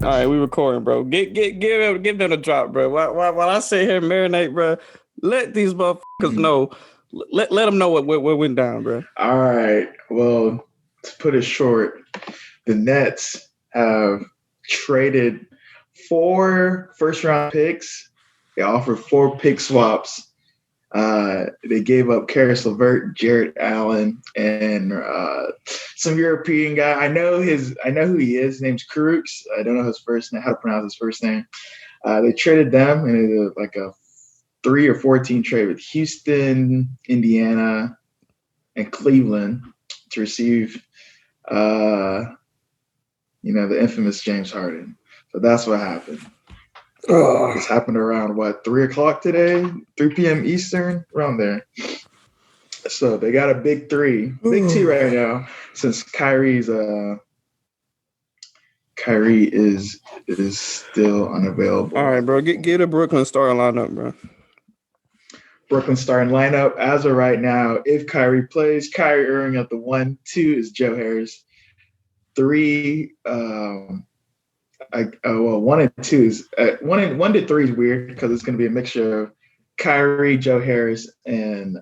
All right, we recording, bro. Give them a drop, bro. While I sit here and marinate, bro, let these motherfuckers know. Let them know what went down, bro. All right. Well, to put it short, the Nets have traded 4 first-round picks. They offered 4 pick swaps. They gave up Karis LeVert, Jarrett Allen, and some European guy. I know who he is. His name's Kuruks. I don't know his first name, how to pronounce his first name. They traded them, and it was like a 3 or 4 team trade with Houston, Indiana, and Cleveland to receive, the infamous James Harden. So that's what happened. This happened around 3 o'clock today, 3 p.m. Eastern, around there. So they got a big 2 right now, since Kyrie is still unavailable. All right, bro. Get a Brooklyn starting lineup, bro. Brooklyn starting lineup as of right now. If Kyrie plays, Kyrie Irving at the 1, 2 is Joe Harris. 3, 1 and 2 is 1 to 3 is weird because it's going to be a mixture of Kyrie, Joe Harris, and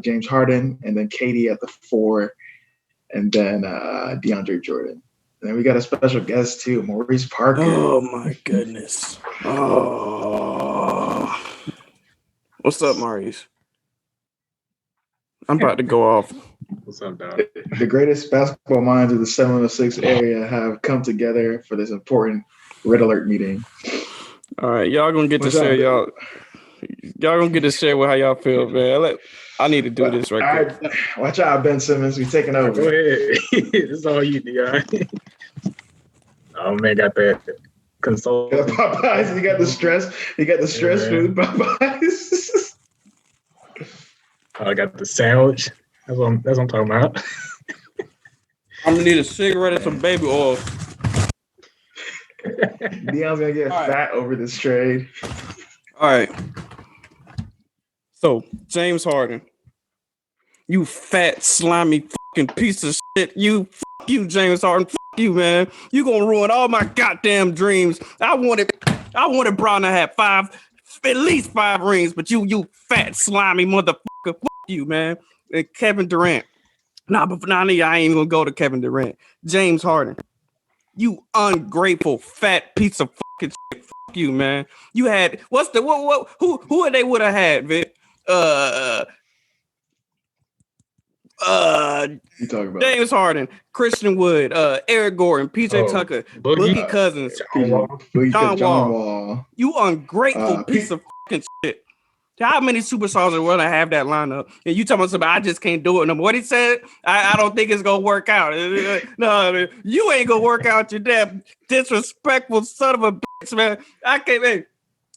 James Harden, and then KD at the 4, and then DeAndre Jordan. And then we got a special guest too, Maurice Parker. Oh my goodness. Oh. What's up, Maurice? I'm about to go off. What's up, dog? The greatest basketball minds of the 706 area have come together for this important Red Alert meeting. All right, y'all gonna get to share y'all gonna get to share with how y'all feel, man. I need to do this right quick. Watch out, Ben Simmons. We taking over. Go ahead. This is all you, Dion. Oh man, got that console. You got Popeyes. You got the stress. You got the stress food Popeyes. I got the sandwich. That's what I'm talking about. I'm gonna need a cigarette and some baby oil. Dion's gonna get fat over this trade. All right. So James Harden, you fat slimy fucking piece of shit. You James Harden. Fuck you, man. You gonna ruin all my goddamn dreams. I wanted Brown to have at least 5 rings, but you fat slimy motherfucker. Fuck you, man. And Kevin Durant. But I ain't even gonna go to Kevin Durant. James Harden. You ungrateful fat piece of fucking shit. Fuck you, man. You had who they would have had, Vic? You talking about James Harden, Christian Wood, Eric Gordon, PJ Tucker, Boogie Cousins, John Wall. You ungrateful piece of fucking shit. How many superstars are going to have that lineup? And you talking about somebody, I just can't do it no more. What he said, I don't think it's going to work out. No, you ain't going to work out, you damn disrespectful son of a bitch, man. I can't, man.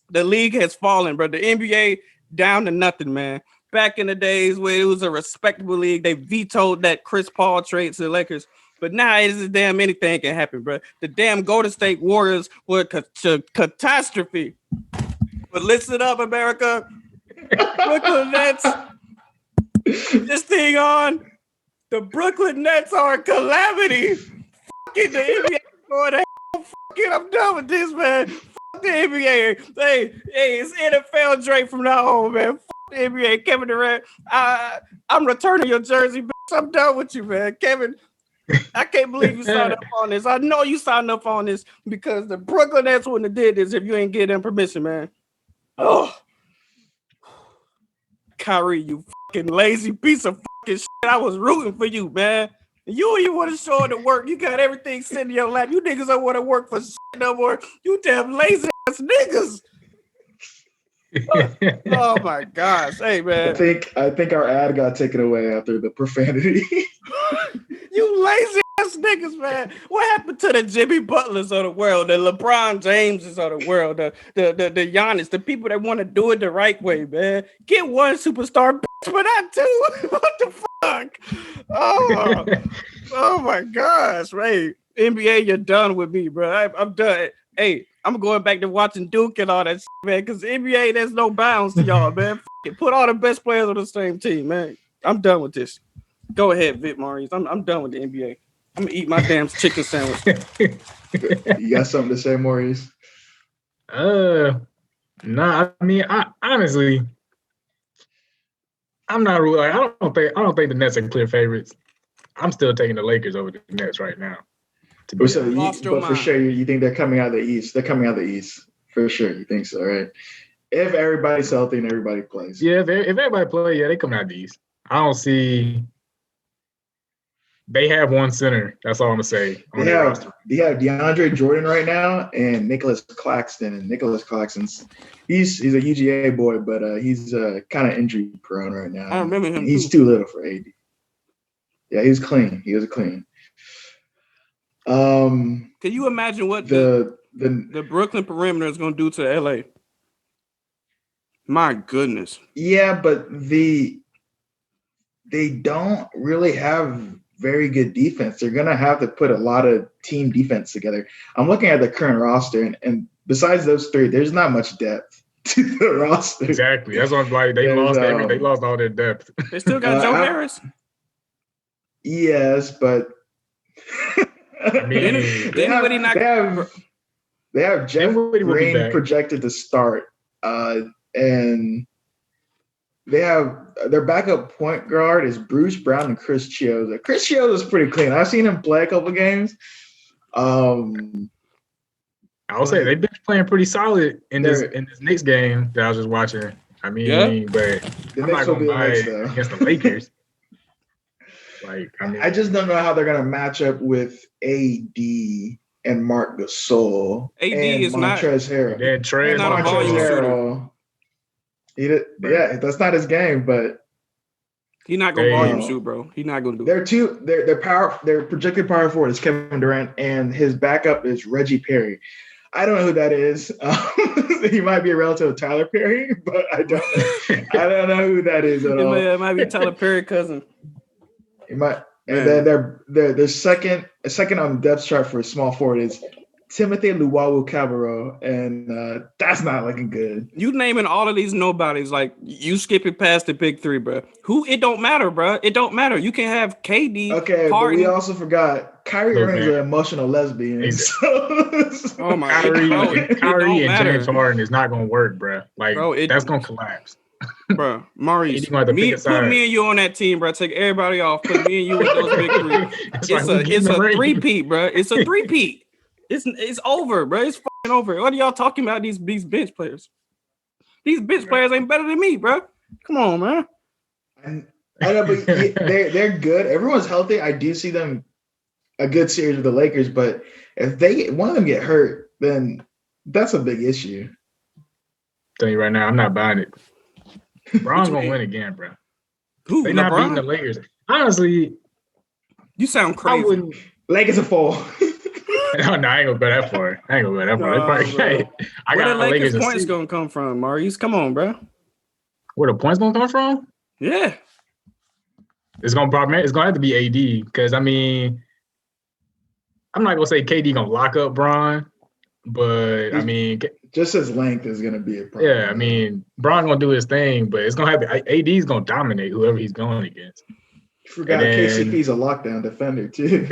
The league has fallen, bro. The NBA down to nothing, man. Back in the days where it was a respectable league, they vetoed that Chris Paul trade to the Lakers. But now it's a damn anything can happen, bro. The damn Golden State Warriors were a catastrophe. But listen up, America. Brooklyn Nets. This thing on. The Brooklyn Nets are a calamity. Fucking the NBA going to hell. Fucking, I'm done with this, man. Fuck the NBA. Hey, it's NFL Dray from now on, man. Fuck the NBA. Kevin Durant. I'm returning your jersey, bitch. I'm done with you, man. Kevin, I can't believe you signed up on this. I know you signed up on this because the Brooklyn Nets wouldn't have did this if you ain't get them permission, man. Oh. Kyrie, you fucking lazy piece of fucking shit. I was rooting for you, man. You want to show the work. You got everything sitting in your lap. You niggas don't want to work for shit no more. You damn lazy ass niggas. Oh my gosh. Hey, man. I think our ad got taken away after the profanity. You lazy ass niggas, man. What happened to the Jimmy Butlers of the world, the LeBron Jameses of the world, the Giannis, the people that want to do it the right way, man? Get one superstar, bitch, but not two. What the fuck? Oh my gosh, right? NBA, you're done with me, bro. I'm done. Hey, I'm going back to watching Duke and all that shit, man, because NBA, there's no bounds to y'all, man. Put all the best players on the same team, man. I'm done with this. Go ahead, Vic Maurice. I'm done with the NBA. I'm gonna eat my damn chicken sandwich. You got something to say, Maurice? Nah. I mean, honestly, I'm not really. I don't think the Nets are clear favorites. I'm still taking the Lakers over the Nets right now. But for sure, you think they're coming out of the East? They're coming out of the East for sure. You think so, right? If everybody's healthy and everybody plays. Yeah, if everybody plays, they come out of the East. I don't see. They have one center. That's all I'm gonna say. They have DeAndre Jordan right now and Nicholas Claxton. And Nicholas Claxton's he's a UGA boy, but he's kind of injury prone right now. I remember him. He's too little for AD. Yeah, he was clean. Can you imagine what the Brooklyn perimeter is gonna do to LA? My goodness. Yeah, but they don't really have very good defense. They're going to have to put a lot of team defense together. I'm looking at the current roster, and besides those three, there's not much depth to the roster. Exactly. That's what I'm like. They lost all their depth. They still got Joe Harris. Yes, but I mean, they have Jeff Green projected to start, and they have their backup point guard is Bruce Brown and Chris Chioza. Chris Chioza is pretty clean. I've seen him play a couple games. I would say they've been playing pretty solid in this Knicks game that I was just watching. I mean, but I'm not going to buy it against the Lakers. I just don't know how they're going to match up with AD and Marc Gasol. AD and is Montrezl Harrell. Yeah, Trey not a volume shooter. Yeah, that's not his game, but he's not gonna volume shoot, bro. He's not gonna do it. Their projected power forward is Kevin Durant, and his backup is Reggie Perry. I don't know who that is. He might be a relative of Tyler Perry, but I don't know who that is at all. It might be Tyler Perry's cousin. He might. And then their second on the depth chart for a small forward is Timothy Luwawu-Cabarrot, and that's not looking good. You naming all of these nobodies, like you skipping past the big three, bro. It don't matter, bro. It don't matter. You can have KD. Okay, Harden. But we also forgot Kyrie Irving's an emotional lesbian. So. Oh my God, Kyrie and James Harden is not gonna work, bro. That's gonna collapse. Bro, Maurice, put me and you on that team, bro. Take everybody off. Put me and you with those big three. It's a three-peat, bro. It's a three-peat. It's over, bro. It's fucking over. What are y'all talking about? These bench players. These bench players ain't better than me, bro. Come on, man. I know, but they're good. Everyone's healthy. I do see them a good series with the Lakers, but if one of them get hurt, then that's a big issue. Tell you right now, I'm not buying it. Bron's gonna win again, bro. Who? They're not beating the Lakers. Honestly, you sound crazy. Lakers are full. No, I ain't gonna go that far. I got where the Lakers points gonna come from, Maurice? Come on, bro. Where the points gonna come from? Yeah. It's gonna have to be AD because I'm not gonna say KD gonna lock up Bron, but just his length is gonna be a problem. Yeah, Bron gonna do his thing, but it's gonna have AD's gonna dominate whoever he's going against. You forgot KCP's a lockdown defender too.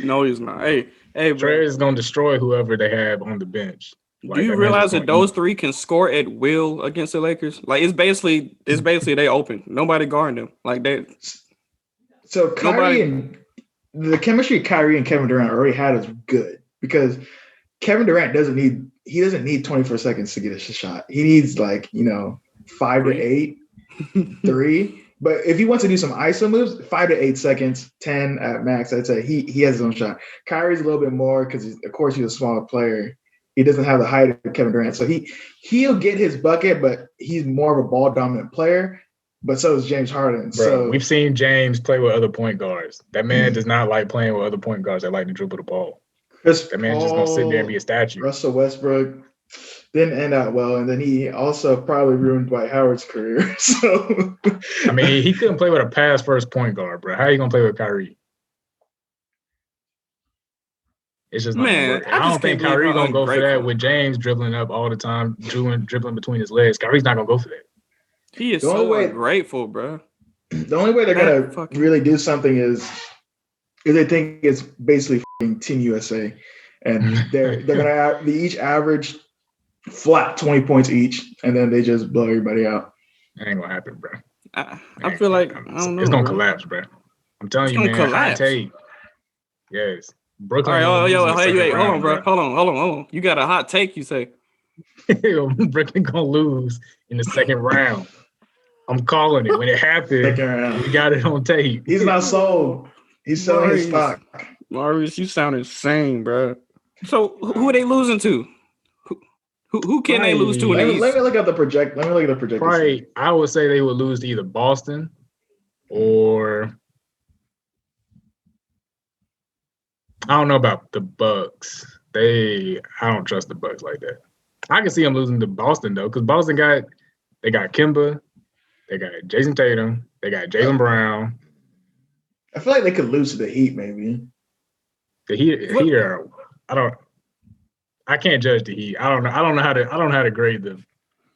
No, he's not. Hey, Dray is gonna destroy whoever they have on the bench. Do you realize that those three can score at will against the Lakers? It's basically they open. Nobody guarding them. So Kyrie and the chemistry Kyrie and Kevin Durant already had is good because Kevin Durant doesn't need 24 seconds to get a shot. He needs 5 to 8, 3. But if he wants to do some ISO moves, 5 to 8 seconds, 10 at max, I'd say he has his own shot. Kyrie's a little bit more because, of course, he's a smaller player. He doesn't have the height of Kevin Durant. So he'll get his bucket, but he's more of a ball-dominant player. But so is James Harden. Bro, we've seen James play with other point guards. That man does not like playing with other point guards that like to dribble the ball. That man's just going to sit there and be a statue. Russell Westbrook didn't end out well, and then he also probably ruined Dwight Howard's career. So he couldn't play with a pass-first point guard, bro. How are you going to play with Kyrie? It's just not gonna work. I don't think Kyrie's going to go for that with James dribbling up all the time, dribbling between his legs. Kyrie's not going to go for that. He is so ungrateful, bro. The only way they're going to really do something is Because they think it's basically Team USA, and they're gonna each average flat 20 points each, and then they just blow everybody out. That ain't gonna happen, bro. I feel like I don't know. It's gonna collapse, bro. I'm telling you, man. Collapse. Hot take. Yes, Brooklyn. All right, hey, hold on, bro. Hold on. You got a hot take, you say? Brooklyn gonna lose in the second round. I'm calling it. When it happened, we got it on tape. He's not sold. He's selling his stock. Marius, you sound insane, bro. So who are they losing to? Who can they lose to in the East? Let me look at the project. Right. I would say they would lose to either Boston or I don't know about the Bucks. I don't trust the Bucks like that. I can see them losing to Boston though, because Boston got Kemba, they got Jason Tatum, they got Jaylen Brown. I feel like they could lose to the Heat, maybe. The Heat are. I can't judge the Heat. I don't know how to grade them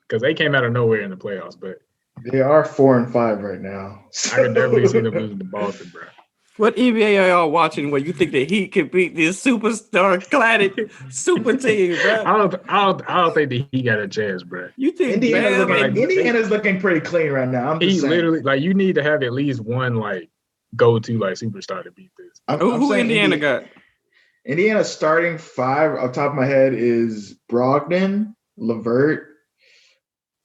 because they came out of nowhere in the playoffs. But they are 4-5 right now. So. I can definitely see them losing to Boston, bro. What NBA are y'all watching where you think the Heat could beat this superstar-cladded super team, bro? I don't think the Heat got a chance, bro. You think Indiana's looking pretty clean right now? He literally you need to have at least one go-to superstar to beat this. Who Indiana got? Indiana's starting 5 off the top of my head is Brogdon, LeVert,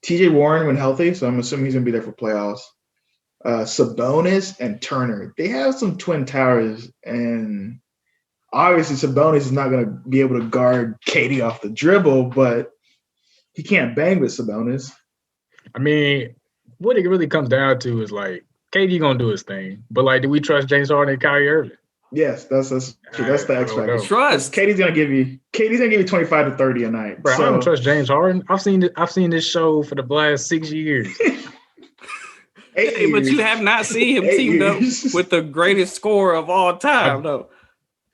TJ Warren when healthy, so I'm assuming he's gonna be there for playoffs. Sabonis and Turner. They have some twin towers, and obviously Sabonis is not gonna be able to guard KD off the dribble, but he can't bang with Sabonis. I mean, what it really comes down to is KD gonna do his thing, but do we trust James Harden and Kyrie Irving? Yes, that's the X factor. Trust. KD's gonna give you 25 to 30 a night. Bro, I don't trust James Harden. I've seen this show for the last 6 years. But you have not seen him teamed up with the greatest scorer of all time, though.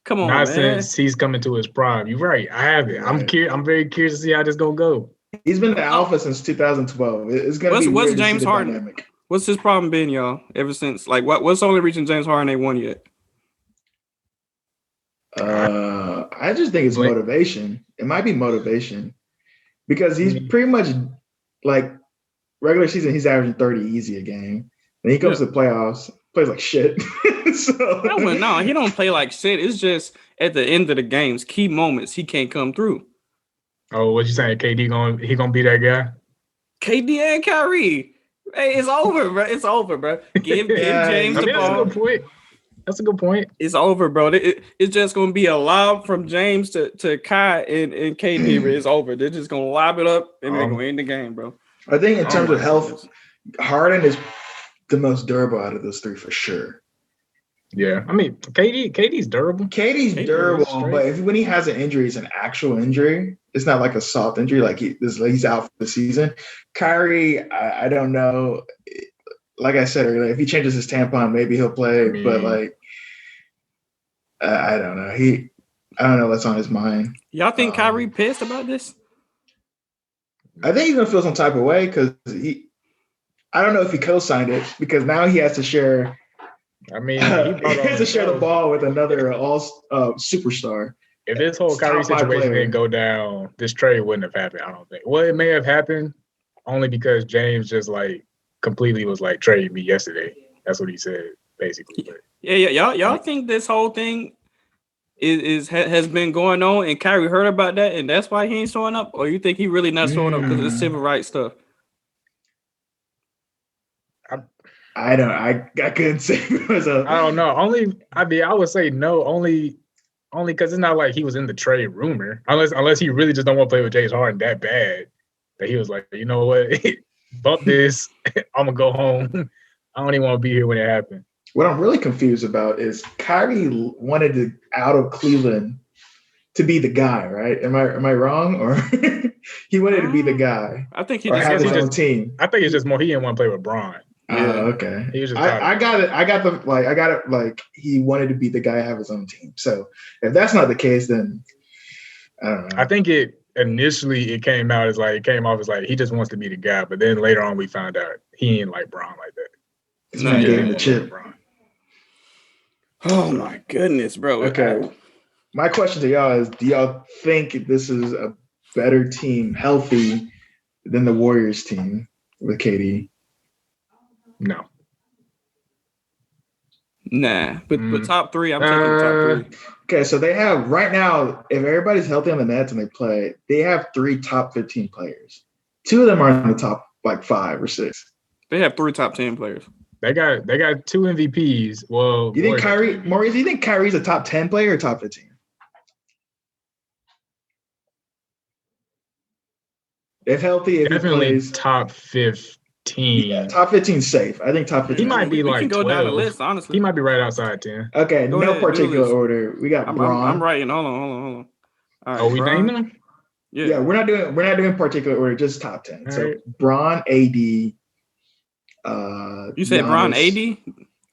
Come on, not man. Since he's coming to his prime. You're right. I have it. Right. I'm very curious to see how this gonna go. He's been the alpha since 2012. It's gonna be what's James Harden? Dynamic. What's his problem been, y'all? Ever since what's the only reason James Harden ain't won yet? I just think it's motivation. It might be motivation because he's pretty much regular season. He's averaging 30 easy a game. Then he comes to the playoffs, plays like shit. No, he don't play like shit. It's just at the end of the games, key moments, he can't come through. Oh, what you saying? KD gonna be that guy? KD and Kyrie. Hey, it's over, bro. It's over, bro. Give James the ball. That's a good point. It's over, bro. It's just gonna be a lob from James to Kai and KD. It's over. They're just gonna lob it up and they're gonna end the game, bro. I think in terms of health, Harden is the most durable out of those 3 for sure. Yeah, I mean KD's durable. KD's durable, but when he has an injury, it's an actual injury. It's not like a soft injury, he's out for the season. Kyrie, I don't know. Like I said earlier, if he changes his tampon, maybe he'll play. But I don't know. I don't know what's on his mind. Y'all think Kyrie pissed about this? I think he's gonna feel some type of way because I don't know if he co-signed it because now he has to share. I mean, he has to share the ball with another superstar. If this whole Kyrie situation didn't go down, this trade wouldn't have happened. I don't think. Well, it may have happened only because James just completely was trade me yesterday. That's what he said, basically. But, y'all think this whole thing has been going on and Kyrie heard about that and that's why he ain't showing up? Or you think he really not showing up because of the civil rights stuff? I couldn't say. I don't know. I would say no, only because it's not like he was in the trade rumor. Unless he really just don't want to play with James Harden that bad that he was like, you know what? Bump this. I'm gonna go home. I don't even want to be here when it happened. What I'm really confused about is Kyrie wanted to out of Cleveland to be the guy, right? Am I wrong? Or he wanted to be the guy? I think he just have his own team. I think it's just more he didn't want to play with Bron. Okay. He was just I got it. He wanted to be the guy, have his own team. So if that's not the case, then I don't know. I think it came off as he just wants to be the guy, but then later on we found out he ain't like Bron like that. This man gave him the chip. Oh my goodness, bro. Okay. My question to y'all is: do y'all think this is a better team, healthy, than the Warriors team with KD? No. Nah, but top three, I'm taking top 3. Okay, so they have right now, if everybody's healthy on the Nets and they play, they have 3 top 15 players. 2 of them are in the top like 5 or 6. They have 3 top 10 players. They got 2 MVPs. Well, you think Kyrie, Maurice? You think Kyrie's a top 10 player or top 15? If healthy, if definitely he plays, top 15. Yeah, top 15 safe. I think top 15. He might be we like can go 12. down the list, honestly. He might be right outside 10. Okay, Go no ahead, particular order. We got Bron. I'm writing. Hold on. All right, we naming them? Yeah, we're not doing particular order, just top 10. All so right. Bron, AD. You said Bron, AD?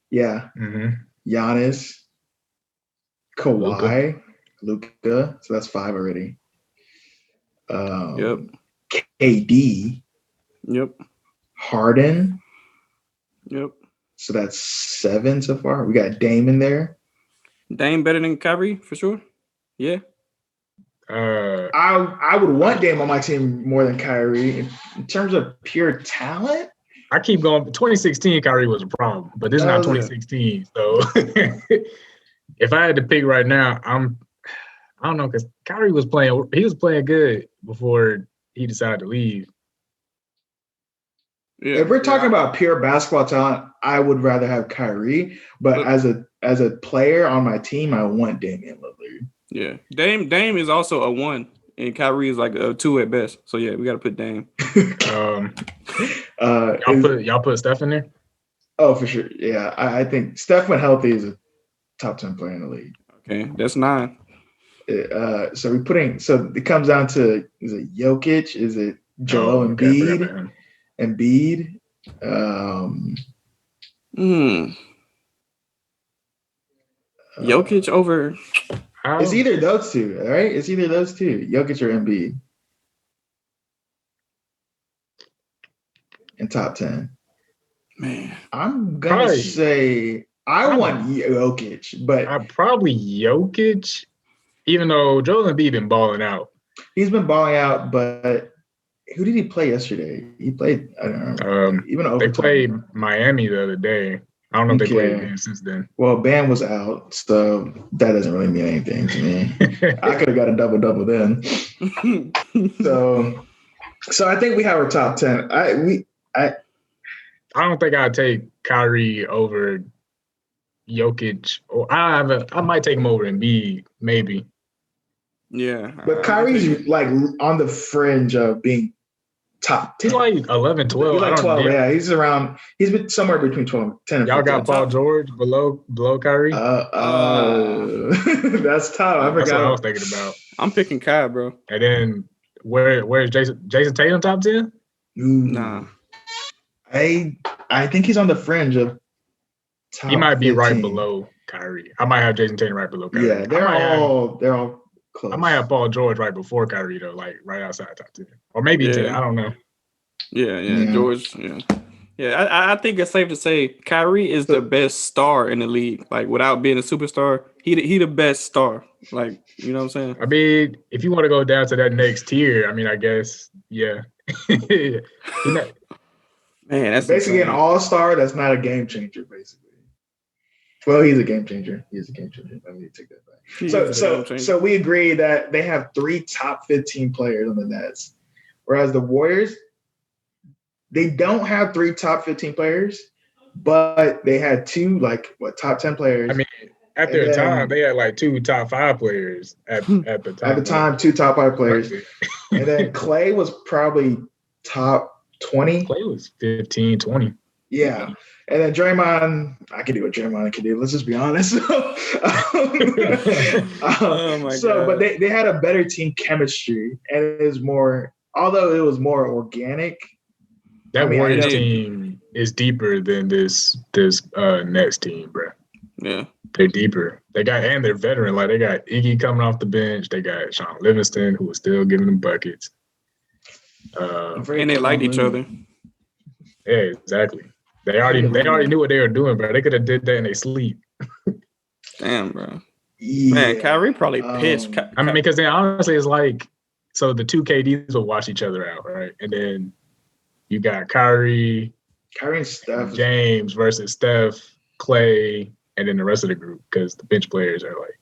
Yeah. Mm-hmm. Giannis, Kawhi, Luka. So that's 5 already. Yep. KD. Yep. Harden. Yep. So that's 7 so far. We got Dame in there. Dame better than Kyrie for sure. Yeah. I would want Dame on my team more than Kyrie in terms of pure talent. I keep going. 2016, Kyrie was a problem, but this is not 2016. So if I had to pick right now, I don't know, because Kyrie was playing. He was playing good before he decided to leave. Yeah, if we're talking about pure basketball talent, I would rather have Kyrie. But as a player on my team, I want Damian Lillard. Yeah, Dame is also a 1, and Kyrie is like a 2 at best. So yeah, we got to put Dame. Y'all put Steph in there? Oh, for sure. Yeah, I think Steph, when healthy, is a top 10 player in the league. Okay, that's 9. So we're putting. So it comes down to: is it Jokic? Is it Joel Embiid? Embiid. Jokic over. It's either those two, all right? It's either those two, Jokic or Embiid. In top 10. Man. I'm going to say I want Jokic, but I probably Jokic, even though Joel Embiid been balling out. He's been balling out, but who did he play yesterday? He played, I don't know. Even they played Miami the other day. I don't know if they played again since then. Well, Bam was out, so that doesn't really mean anything to me. I could have got a double-double then. So I think we have our top 10. I don't think I'd take Kyrie over Jokic, or I might take him over Embiid, maybe. Yeah, but Kyrie's like on the fringe of being top 10. He's like 11, 12. He's like 12, yeah. He's been somewhere between 12, 10 and 15. Y'all got Paul George below Kyrie? That's tough. I forgot. That's what I was thinking about. I'm picking Kai, bro. And then where's Jason Tatum top 10? Nah. I think he's on the fringe of top He might be 15. right below Kyrie. I might have Jason Tatum right below Kyrie. Yeah, they're all close. I might have Paul George right before Kyrie, though, like right outside top 10. Or maybe 10. I don't know. Yeah. George. Yeah. I think it's safe to say Kyrie is the best star in the league. Like, without being a superstar, he the best star. Like, you know what I'm saying? I mean, if you want to go down to that next tier, I mean, I guess, yeah. Man, that's basically an all-star. That's not a game changer, basically. Well, he's a game changer. Let me take that back. So we agree that they have 3 top 15 players on the Nets, whereas the Warriors, they don't have 3 top 15 players, but they had 2 top 10 players. I mean, at their time, they had like 2 top 5 players at the time. At the time, 2 top 5 players, and then Clay was probably top 20. Clay was 15, 20. Yeah. And then Draymond, I can do what Draymond can do. Let's just be honest. Oh my God. But they had a better team chemistry, and it is more, although it was more organic. That Warriors team is deeper than this Nets team, bro. Yeah. They're deeper. They're veteran. Like, they got Iggy coming off the bench. They got Sean Livingston, who was still giving them buckets. And they liked each other. Yeah, exactly. They already knew what they were doing, bro. They could have did that in their sleep. Damn, bro. Yeah. Man, Kyrie probably pissed. I mean, because then honestly, it's like, so the two KDs will watch each other out, right? And then you got Kyrie and Steph, James versus Steph, Clay, and then the rest of the group, because the bench players are like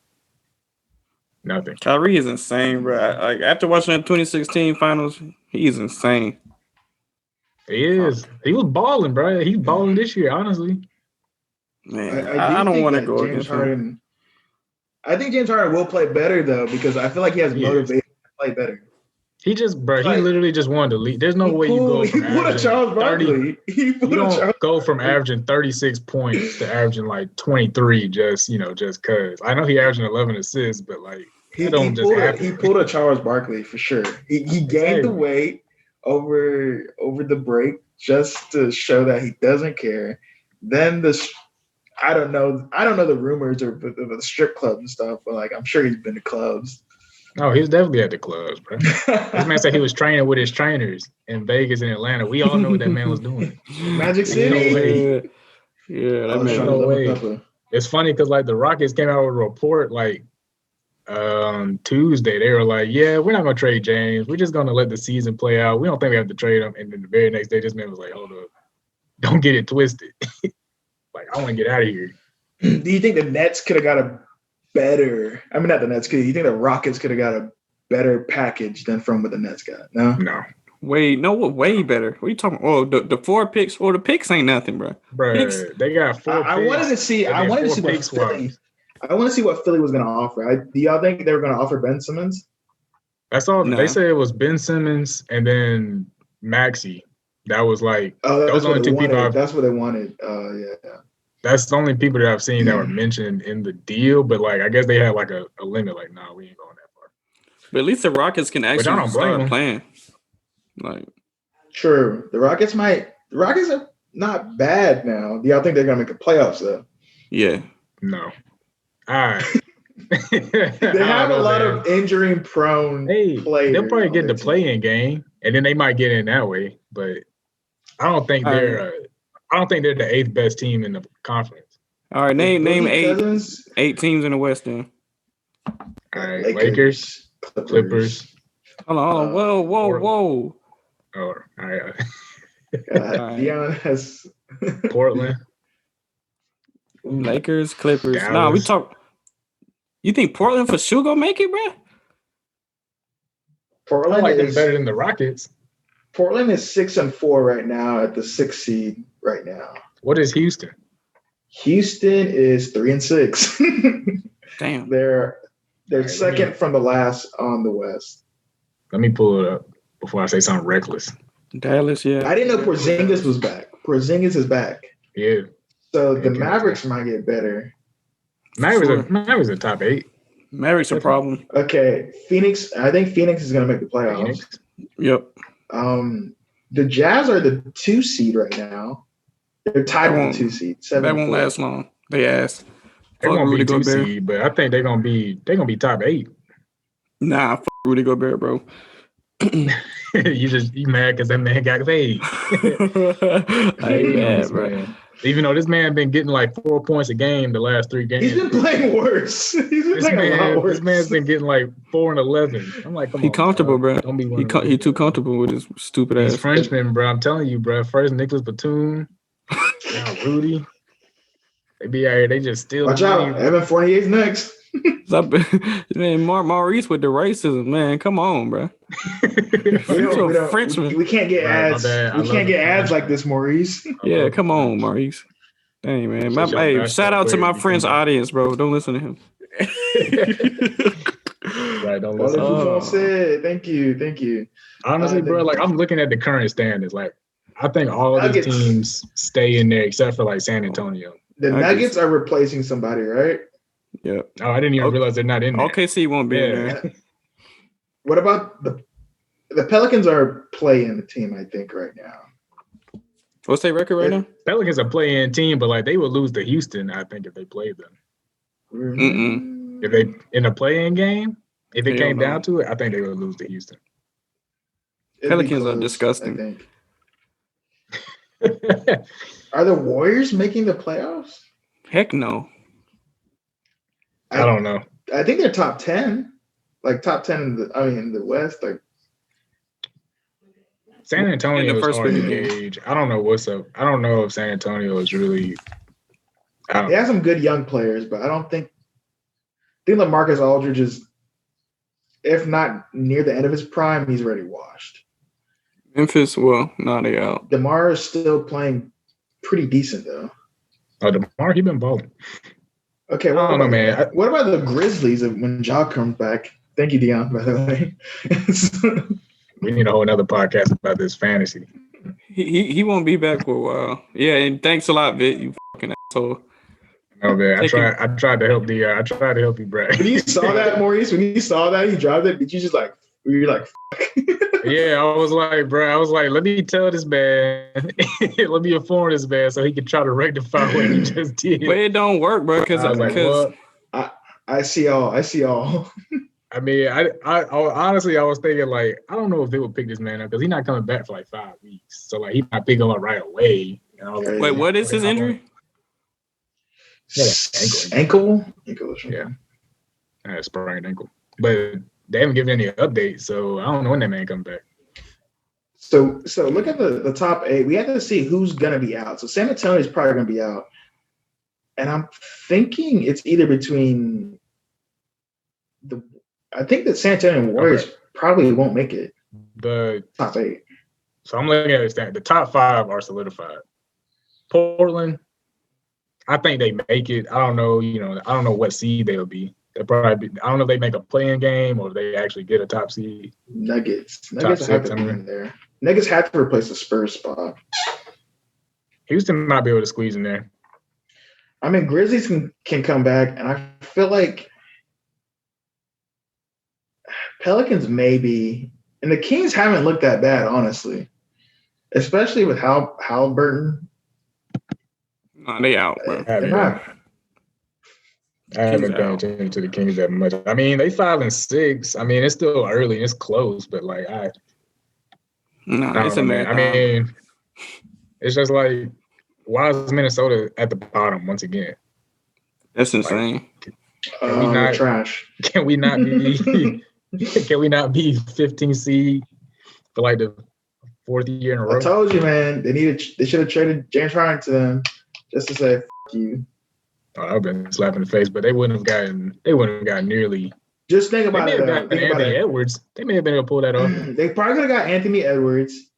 nothing. Kyrie is insane, bro. Like after watching the 2016 finals, he's insane. He is. He was balling, bro. He's balling this year, honestly. Man, I don't want to go against Harden. I think James Harden will play better though, because I feel like he has motivation to play better. He just, bro, he literally just wanted to lead. There's no way you go from averaging 30. You don't go from averaging 36 points to averaging like 23 just because. I know he averaging 11 assists, but like he pulled a Charles Barkley for sure. He gained the weight over the break just to show that he doesn't care. Then I don't know the rumors of the strip clubs and stuff, but like I'm sure he's been to clubs. Oh, he was definitely at the clubs, bro. This man said he was training with his trainers in Vegas and Atlanta. We all know what that man was doing. Magic City. Yeah, that man. No way. It's funny because like the Rockets came out with a report like Tuesday. They were like, "Yeah, we're not gonna trade James. We're just gonna let the season play out. We don't think we have to trade him." And then the very next day, this man was like, "Hold up, don't get it twisted. Like I want to get out of here." Do you think the Nets could have got a better? I mean, not the Nets. You think the Rockets could have got a better package than from what the Nets got? No. Way better. What are you talking? Oh, the 4 picks or the picks ain't nothing, bro. They got 4 picks. I wanted to see what Philly was going to offer. Do y'all think they were going to offer Ben Simmons? That's all. No. They said it was Ben Simmons and then Maxey. That was like those only 2 people. That's what they wanted. Yeah. That's the only people that I've seen that were mentioned in the deal. But like, I guess they had like a limit. Like, nah, we ain't going that far. But at least the Rockets can actually start playing. Like, true. The Rockets are not bad now. Do y'all think they're gonna make the playoffs though? Yeah. No. All right. They have a lot of injury-prone players. They'll probably get the play-in game, and then they might get in that way. But I don't think they're the 8th best team in the conference. All right, name 8 teams in the West then. All right, Lakers, Clippers. Hold on. Whoa. Oh, all right. Dion has Portland, Lakers, Clippers. Dallas. Nah, we talk. You think Portland for sure gonna make it, bro? Portland is better than the Rockets. Portland is 6-4 right now at the 6th seed right now. What is Houston? Houston is 3-6. Damn. They're second from the last on the West. Let me pull it up before I say something reckless. Dallas, yeah. I didn't know Porzingis was back. Porzingis is back. Yeah. So the Mavericks might get better. Mavericks are top 8. Mavericks a problem. Okay, Phoenix. I think Phoenix is going to make the playoffs. Phoenix. Yep. The Jazz are the 2 seed right now. They're tied with the 2 seed. That won't last long. They asked. They're going to be 2 seed, but I think they're going to be top 8. Nah, fuck Rudy Gobert, bro. You mad because that man got paid. I ain't mad, bro. Even though this man been getting like 4 points a game the last 3 games. He's been playing worse. This man's been getting like 4 and 11. I'm like, come on. He comfortable, bro. Don't be he too comfortable with his stupid ass. He's Frenchman, bro. I'm telling you, bro. First Nicholas Batum, now Rudy. They be out here. They just steal. Watch out. Evan 48's next. Man, Maurice with the racism, man. Come on, bro. We can't get ads. We can't get ads like this, Maurice. Yeah, come on, Maurice. Dang, man. Shout out to my friend's audience, bro. Don't listen to him. Right, don't listen to him. Thank you. Honestly, bro, like I'm looking at the current standings. Like, I think all of these teams stay in there except for like San Antonio. The Nuggets are replacing somebody, right? Yeah. Oh, I didn't even realize they're not in there. OKC won't be in there. What about the Pelicans are playing the team, I think, right now. What's their record right now? Pelicans are playing team, but like they would lose to Houston, I think, if they played them. Mm-mm. If they in a play-in game, if it came down to it, I think they would lose to Houston. Pelicans are disgusting. I think. Are the Warriors making the playoffs? Heck no. I don't know. I think they're top 10. Like top 10 in the West. Like San Antonio is hard to gauge. I don't know what's up. I don't know if San Antonio is really. They have some good young players, but I think LaMarcus Aldridge is, if not near the end of his prime, he's already washed. Memphis, well, no, they out. DeMar is still playing pretty decent though. Oh, DeMar, he been balling. Okay, well, I don't know, man. What about the Grizzlies when Ja comes back? Thank you, Dion, by the way. We need a whole another podcast about this fantasy. He won't be back for a while. Yeah, and thanks a lot, Vic. You fucking asshole. No, man. I tried to help you, Brad. When you saw that, Maurice, he dropped it, did you just like, were you like, fuck? Yeah, I was like, bro, let me tell this man, let me inform this man so he can try to rectify what he just did. But it don't work, bro, because I see all. I mean, I honestly, I was thinking, like, I don't know if they would pick this man up because he's not coming back for like 5 weeks. So, like, he might pick him up right away. Like, wait, what is his injury? Ankle? Yeah. Sprained ankle. But they haven't given any updates, so I don't know when that man comes back. So look at the top 8. We have to see who's going to be out. So San Antonio is probably going to be out. And I'm thinking it's either between I think that San Antonio Warriors probably won't make it. The top 8. So I'm looking at this. The top 5 are solidified. Portland, I think they make it. I don't know. I don't know what seed they'll be. They'll probably be. I don't know if they make a playing game or if they actually get a top seed. Nuggets have to be in there. Nuggets have to replace the Spurs spot. Houston might be able to squeeze in there. I mean, Grizzlies can come back, and I feel like Pelicans maybe, and the Kings haven't looked that bad, honestly, especially with Halliburton. No, they out, bro. I haven't paid attention to the Kings that much. I mean, they 5-6. I mean, it's still early and it's close, but like it's a marathon. I mean, it's just like, why is Minnesota at the bottom once again? That's insane. Can we not trash? Can we not be? Can we not be 15 seed for like the 4th year in a row? I told you, man. They should have traded James Harden to them just to say "F you." Oh, I've been slapping the face, but they wouldn't have gotten nearly. Just think about it. Anthony Edwards. They may have been able to pull that off. They probably could have got Anthony Edwards.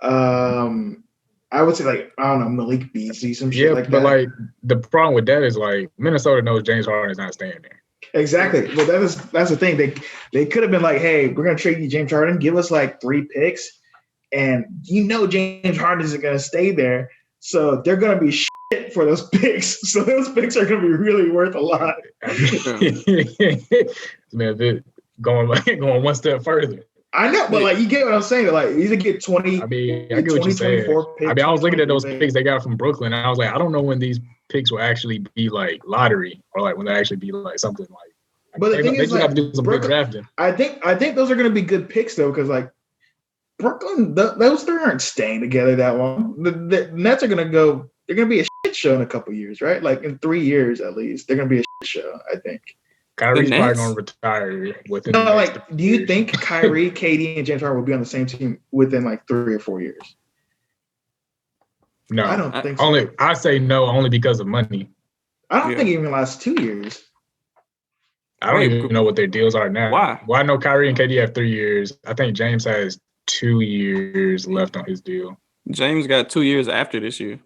I would say, like, I don't know, Malik Beasley, some shit like that. Yeah, but like the problem with that is like Minnesota knows James Harden is not staying there. Exactly. Well, that's the thing. They could have been like, hey, we're gonna trade you James Harden, give us like 3 picks, and James Harden isn't gonna stay there, so they're gonna be shit for those picks. So those picks are gonna be really worth a lot. Man, going one step further. I know, but like you get what I'm saying. Like you either get 20. I mean, I get what you're saying. Picks, I mean, I was looking at those picks they got from Brooklyn, and I was like, I don't know when these picks will actually be like lottery or like when they actually be like something like. But the thing is, like, have to do some good drafting. I think those are going to be good picks though, because like Brooklyn, those 3 aren't staying together that long. The Nets are going to go. They're going to be a shit show in a couple years, right? Like in 3 years at least, they're going to be a shit show. I think. Kyrie's probably going to retire within. No, like, do you think Kyrie, KD, and James Harden will be on the same team within like 3 or 4 years? No, I don't think so. I say no only because of money. I don't think it even lasts 2 years. I don't even know what their deals are now. Why? Well, I know Kyrie and KD have 3 years. I think James has 2 years left on his deal. James got 2 years after this year.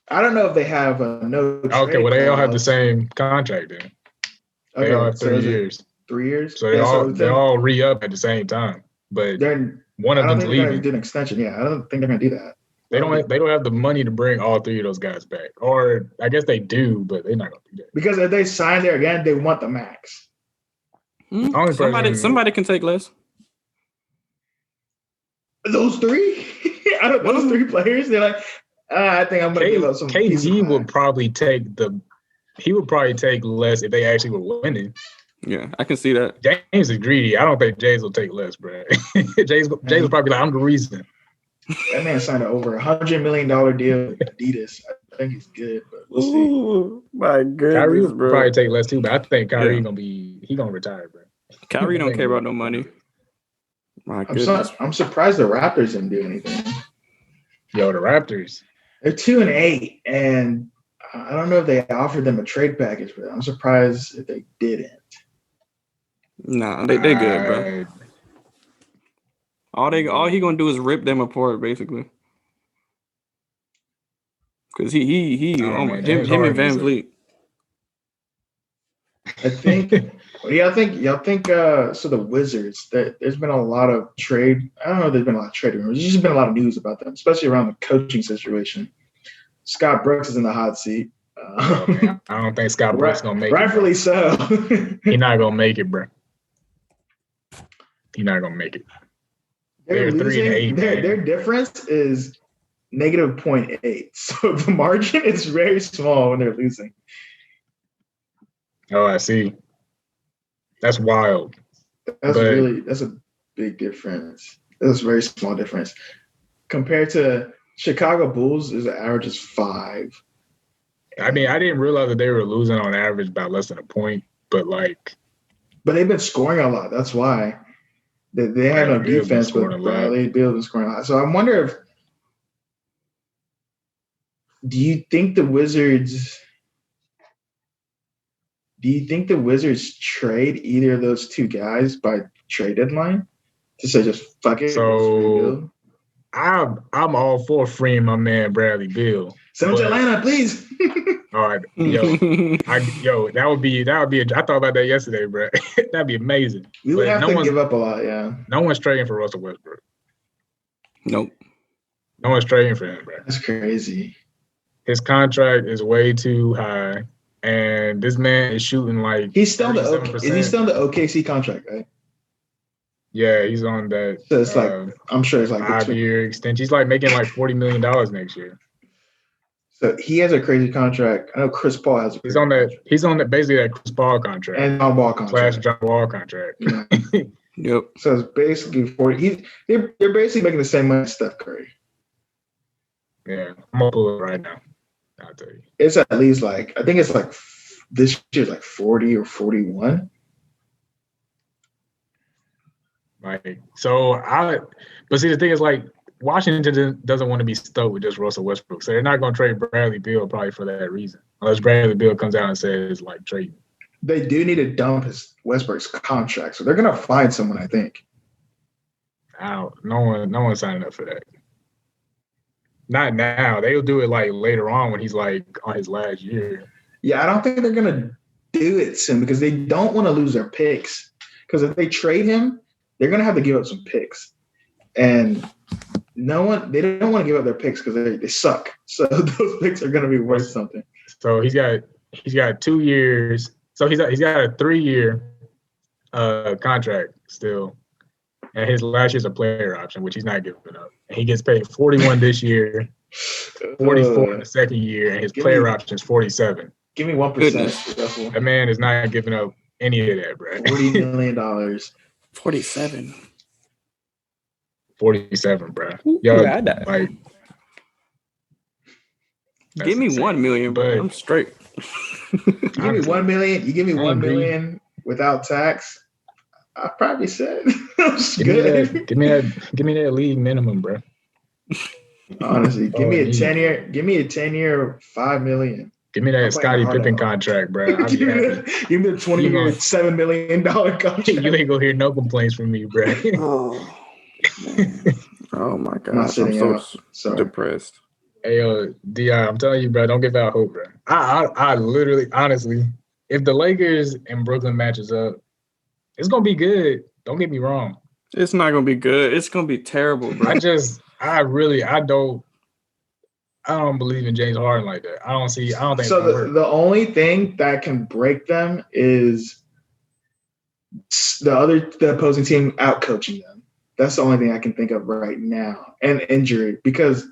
I don't know if they have no. Okay, well, they all have the same contract then. They all have 3 years. 3 years. So they all re-up at the same time, but one of them's leaving. They're gonna do an extension. Yeah, I don't think they're gonna do that. They don't have the money to bring all 3 of those guys back, or I guess they do, but they're not gonna do that. Because if they sign there again, they want the max. Somebody can take less. Those 3, out of those 3 players, they're like, I think I'm gonna give up some. KD would probably take He would probably take less if they actually were winning. Yeah, I can see that. James is greedy. I don't think James will take less, bro. James will probably be like, I'm the reason. That man signed an over $100 million deal with Adidas. think he's good, but we'll see. Ooh, my goodness, Kyrie will bro. probably take less too, but I think Kyrie gonna retire, bro. Kyrie don't care about no money. My goodness. I'm surprised the Raptors didn't do anything. Yo, the Raptors. They're 2-8, and I don't know if they offered them a trade package, but I'm surprised if they didn't. Nah, they good, bro. All he gonna do is rip them apart, basically. Cause he him and Van Vliet. I think. What do y'all think? Y'all think? So the Wizards. There's been a lot of trade. I don't know if there's been a lot of trade rumors. There's just been a lot of news about them, especially around the coaching situation. Scott Brooks is in the hot seat. I don't think Scott Brooks gonna make rightfully it. Rightfully so. He's not gonna make it, bro. He's not gonna make it. They're 3-8. Their difference is -0.8. So the margin is very small when they're losing. Oh, I see. That's wild. That's a big difference. That's a very small difference. Compared to Chicago Bulls, is the average is 5. I mean, I didn't realize that they were losing on average by less than a point, but they've been scoring a lot. That's why. They had no defense, but Bradley Beal was scoring a lot. So I wonder do you think the Wizards trade either of those two guys by trade deadline to say just fuck it? So I'm all for freeing my man Bradley Beal. Send him to Atlanta, please. All right, that would be. I thought about that yesterday, bro. That'd be amazing. We would have to give up a lot, yeah. No one's trading for Russell Westbrook. Nope. No one's trading for him, bro. That's crazy. His contract is way too high, and this man is shooting like. He's still is he still in the OKC contract, right? Yeah, he's on that. So it's I'm sure it's like 5-year extension. He's like making like $40 million next year. So he has a crazy contract. I know Chris Paul has. He's on that basically that Chris Paul contract and John Wall contract. John Wall contract. Yeah. Yep. So it's basically 40. They're basically making the same money as Steph Curry. Yeah, I'm gonna pull it right now. I'll tell you. It's at least I think it's this year's 40 or 41. But see, the thing is Washington doesn't want to be stuck with just Russell Westbrook, so they're not going to trade Bradley Beal probably for that reason, unless Bradley Beal comes out and says trade. They do need to dump Westbrook's contract, so they're going to find someone, I think. No one's signing up for that. Not now. They'll do it later on when he's on his last year. Yeah, I don't think they're going to do it soon because they don't want to lose their picks. Because if they trade him, they're going to have to give up some picks, and they don't want to give up their picks because they suck. So those picks are going to be worth something. So he's got 2 years. So he's got a 3-year contract still, and his last year's a player option, which he's not giving up. And he gets paid 41 this year, 44 in the second year, and his player option is 47. Give me 1%. That man is not giving up any of that, bro. $40 million. 47. 47, bro. Yo, give me 1 million, bro. I'm straight. Give me 1 million. You give me 1 million without tax. I probably said give me that league minimum, bro. Honestly, give me a 10-year. Give me a 10-year, $5 million. Give me that Scottie Pippen contract, bro. Give me the 20-year, $7 million contract. You ain't gonna hear no complaints from me, bro. Oh my God, I'm so depressed. Hey, Di, I'm telling you, bro, don't give out hope, bro. I literally, honestly, if the Lakers and Brooklyn matches up, it's gonna be good. Don't get me wrong. It's not gonna be good. It's gonna be terrible, bro. I don't believe in James Harden like that. I don't think so. The only thing that can break them is the opposing team out coaching them. That's the only thing I can think of right now, and injury, because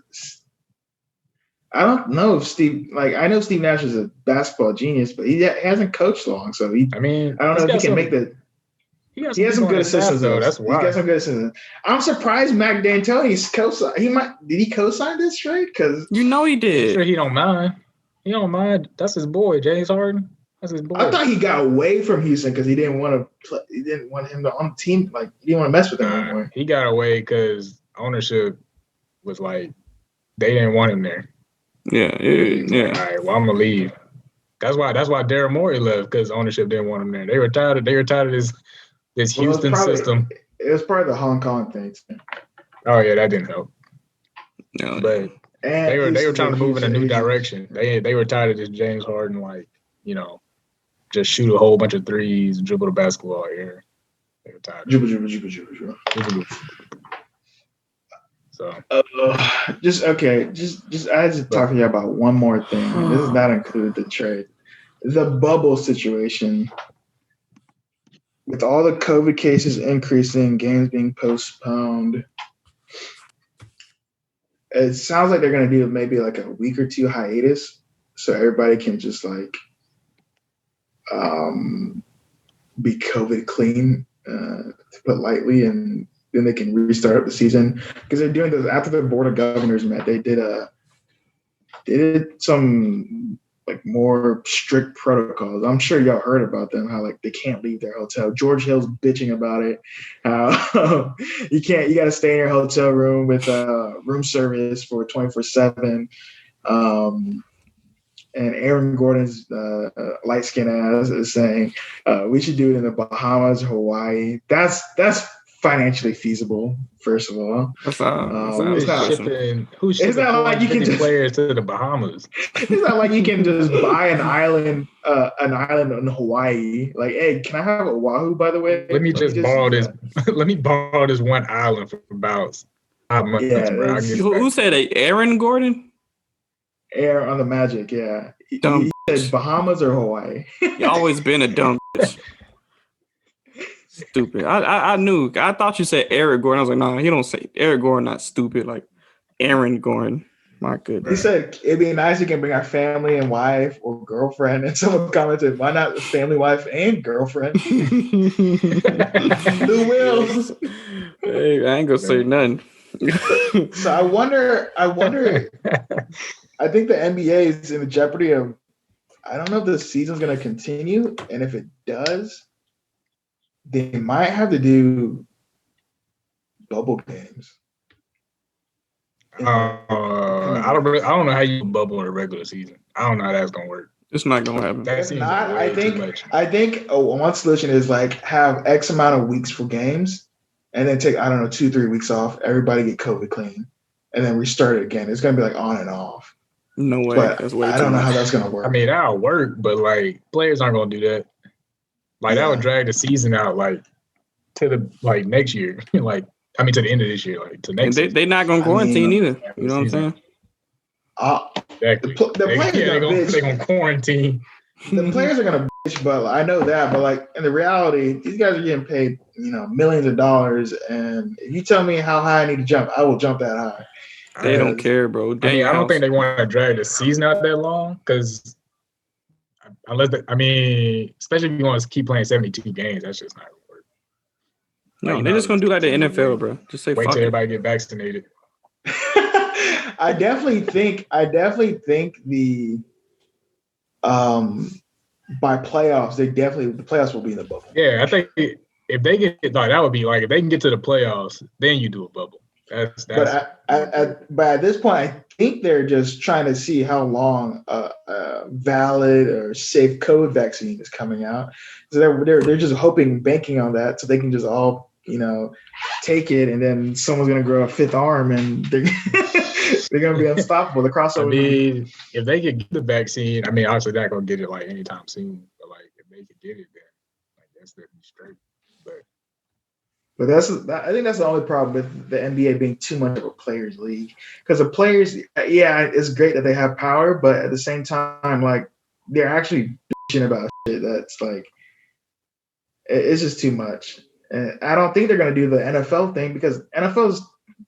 I don't know if I know Steve Nash is a basketball genius, but he hasn't coached long, so I don't know if he can make the He has some good assistants though. That's why. He's got some good assistants. I'm surprised Mac D'Antoni's co-signed. Did he co-sign this trade? Because he did. I'm sure he don't mind. He don't mind. That's his boy, James Harden. That's his boy. I thought he got away from Houston because he didn't want to play. He didn't want him on the team. Like he didn't want to mess with him anymore. He got away because ownership was like they didn't want him there. Yeah. Like, all right, well I'm gonna leave. That's why Daryl Morey left because ownership didn't want him there. They were tired of this Houston system. It was part of the Hong Kong thing. Oh yeah, that didn't help. No, but they were trying to move in a new direction. They were tired of this James Harden, like, you know, just shoot a whole bunch of threes, dribble the basketball here. They were tired. Dribble. So just I was talking about one more thing. This does not include the trade. The bubble situation. With all the COVID cases increasing, games being postponed, it sounds like they're going to do maybe like a week or two hiatus so everybody can just like be COVID clean, to put lightly, and then they can restart up the season. Because they're doing this after the Board of Governors met. They did some like more strict protocols. I'm sure y'all heard about them, how like they can't leave their hotel. George Hill's bitching about it. You got to stay in your hotel room with room service for 24/7. And Aaron Gordon's light-skinned ass is saying we should do it in the Bahamas, Hawaii. That's financially feasible, first of all. Who's like you can just players to the Bahamas? It's not like you can just buy an island in Hawaii. Like, hey, can I have Oahu, by the way? Let me borrow this. Let me borrow this one island for about 5 months. Yeah, bro. Who said it? Aaron Gordon? Air on the Magic, yeah. He said Bahamas or Hawaii. You always been a dumb bitch. Stupid. I knew. I thought you said Eric Gordon. I was like, nah, he don't say Eric Gordon. Not stupid. Like Aaron Gordon. My goodness. He said it'd be nice if you can bring our family and wife or girlfriend. And someone commented, why not family, wife, and girlfriend? Who wills? Hey, I ain't gonna say nothing. So I wonder. I think the NBA is in the jeopardy of. I don't know if the season's going to continue, and if it does, they might have to do bubble games. I don't know how you bubble in a regular season. I don't know how that's gonna work. It's not gonna happen. If not, I think one solution is like have X amount of weeks for games, and then take 2-3 weeks off. Everybody get COVID clean, and then restart it again. It's gonna be like on and off. No way. But I don't know how that's gonna work. I mean, that'll work, but like players aren't gonna do that. Like that would drag the season out like to the next year. To the end of this year, to next. They're not gonna quarantine either. You know what I'm saying? Exactly. The players they're gonna quarantine. The players are gonna bitch, but I know that. But in the reality, these guys are getting paid, millions of dollars. And if you tell me how high I need to jump, I will jump that high. They don't care, bro. I don't think they want to drag the season out that long because especially if you want to keep playing 72 games, that's just not gonna work. No, they're just gonna do like the NFL, bro. Just say wait fuck till it. Everybody get vaccinated. I definitely think the by playoffs, the playoffs will be in the bubble. Yeah, I think if they get that would be if they can get to the playoffs, then you do a bubble. But at this point, I think they're just trying to see how long a valid or safe COVID vaccine is coming out. So they're just banking on that, so they can just all take it, and then someone's gonna grow a fifth arm, and they're gonna be unstoppable. The crossover. If they could get the vaccine, obviously they're not gonna get it anytime soon. But if they could get it, then that's straight. But I think that's the only problem with the NBA being too much of a players' league. Because the players, it's great that they have power, but at the same time, they're actually bitching about shit that's it's just too much. And I don't think they're going to do the NFL thing because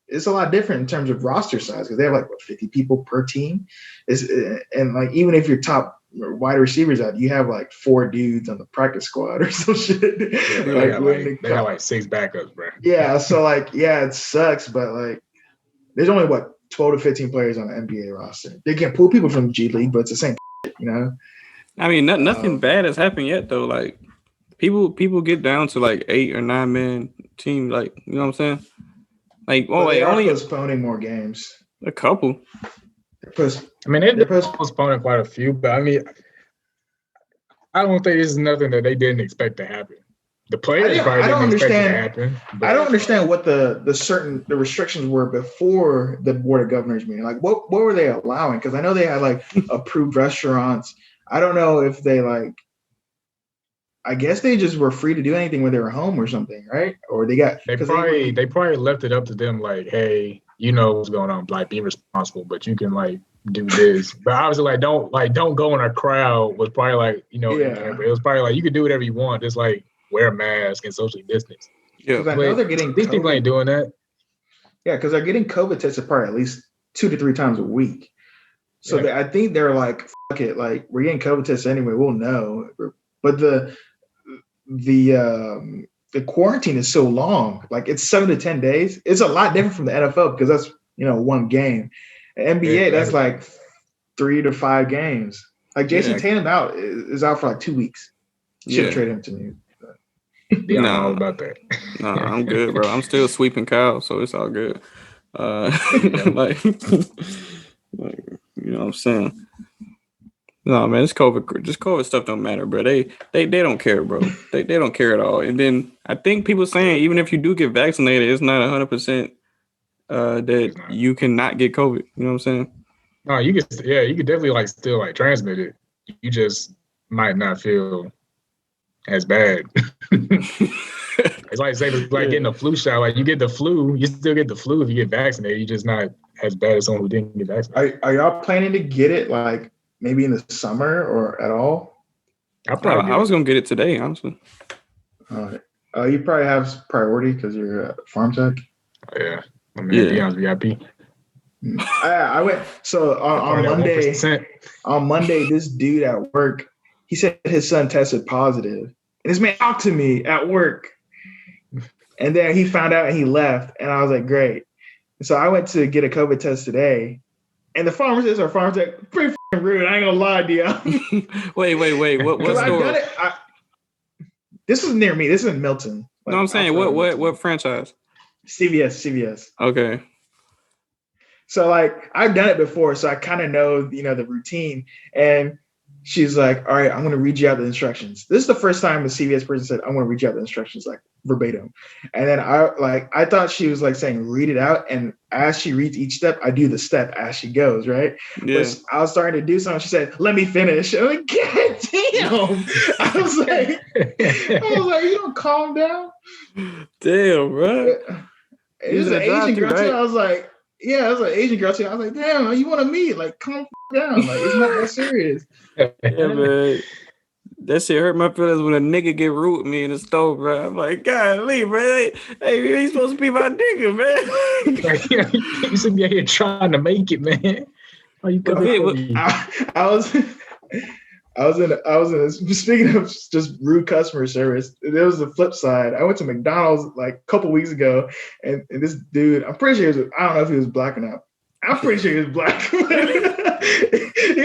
it's a lot different in terms of roster size because they have 50 people per team. Even if your top wide receivers at? You have like 4 dudes on the practice squad or some shit. Yeah, bro, they got like 6 backups, bro. Yeah, so like, yeah, it sucks, but like, there's only 12 to 15 players on the NBA roster. They can pull people from G League, but it's the same, you know. I mean, nothing bad has happened yet, though. Like, people get down to like 8 or 9 man team, like, you know what I'm saying? Like, they're only postponing more games. A couple. They're postponing quite a few, but I mean, I don't think this is nothing that they didn't expect to happen. The players probably didn't expect it to happen. I don't understand what the restrictions were before the Board of Governors meeting. Like, what were they allowing? Because I know they had like approved restaurants. I don't know if they like. I guess they just were free to do anything when they were home or something, right? Or they probably left it up to them, like, hey, you know what's going on, like, be responsible, but you can like do this. But obviously, don't go in a crowd was probably like, you know, but it was probably like you can do whatever you want, just like wear a mask and socially distance. Yeah, because I know they're getting these people ain't doing that. Yeah, because they're getting COVID tested probably at least 2 to 3 times a week. So I think they're like, fuck it, like we're getting COVID tests anyway, we'll know. But the quarantine is so long, like it's 7 to 10 days. It's a lot different from the NFL because that's, you know, 1 game. NBA, that's like 3 to 5 games. Like Jason Tatum is out for like 2 weeks. Should trade him to me. Yeah, I know about that. No, I'm good, bro. I'm still sweeping Kyle, so it's all good. Like, you know what I'm saying? No, man, this COVID stuff don't matter, bro. They don't care, bro. They don't care at all. And then I think people saying even if you do get vaccinated, it's not 100% that you cannot get COVID. You know what I'm saying? No, you could definitely like still like transmit it. You just might not feel as bad. It's like getting a flu shot. Like you get the flu, you still get the flu if you get vaccinated. You're just not as bad as someone who didn't get vaccinated. Are y'all planning to get it like maybe in the summer or at all? I was gonna get it today, honestly. You probably have priority because you're a farm tech. Yeah, I'm an VIP. I went on Monday. 1%. On Monday, this dude at work, he said his son tested positive, and this man talked to me at work, and then he found out and he left, and I was like, great. So I went to get a COVID test today, and the pharmacist or farm tech pretty rude. I ain't gonna lie to you. Wait. What store? This was near me. This is in Milton. Like, no, I'm saying what franchise? CVS. Okay. So like I've done it before, so I kind of know, you know, the routine. And she's like, all right, I'm gonna read you out the instructions. This is the first time a CVS person said, I'm gonna read you out the instructions like verbatim. And then I thought she was like saying read it out, and as she reads each step, I do the step as she goes, right? Yeah. But I was starting to do something. She said, let me finish. I'm like, God damn. I was like, you don't calm down. Damn, bro. It was an Asian girl too. I was like, yeah, it was an Asian girl too. I was like, damn, you want to meet? Like, calm down. Like, it's not that serious. Yeah, man. That shit hurt my feelings when a nigga get rude with me in the store, bro. I'm like, golly, bro. Hey, he's supposed to be my nigga, man. You should be out here trying to make it, man. Oh, you I was in speaking of just rude customer service, there was the flip side. I went to McDonald's like a couple weeks ago, and this dude, I'm pretty sure I don't know if he was black or not. I'm pretty sure he was black. he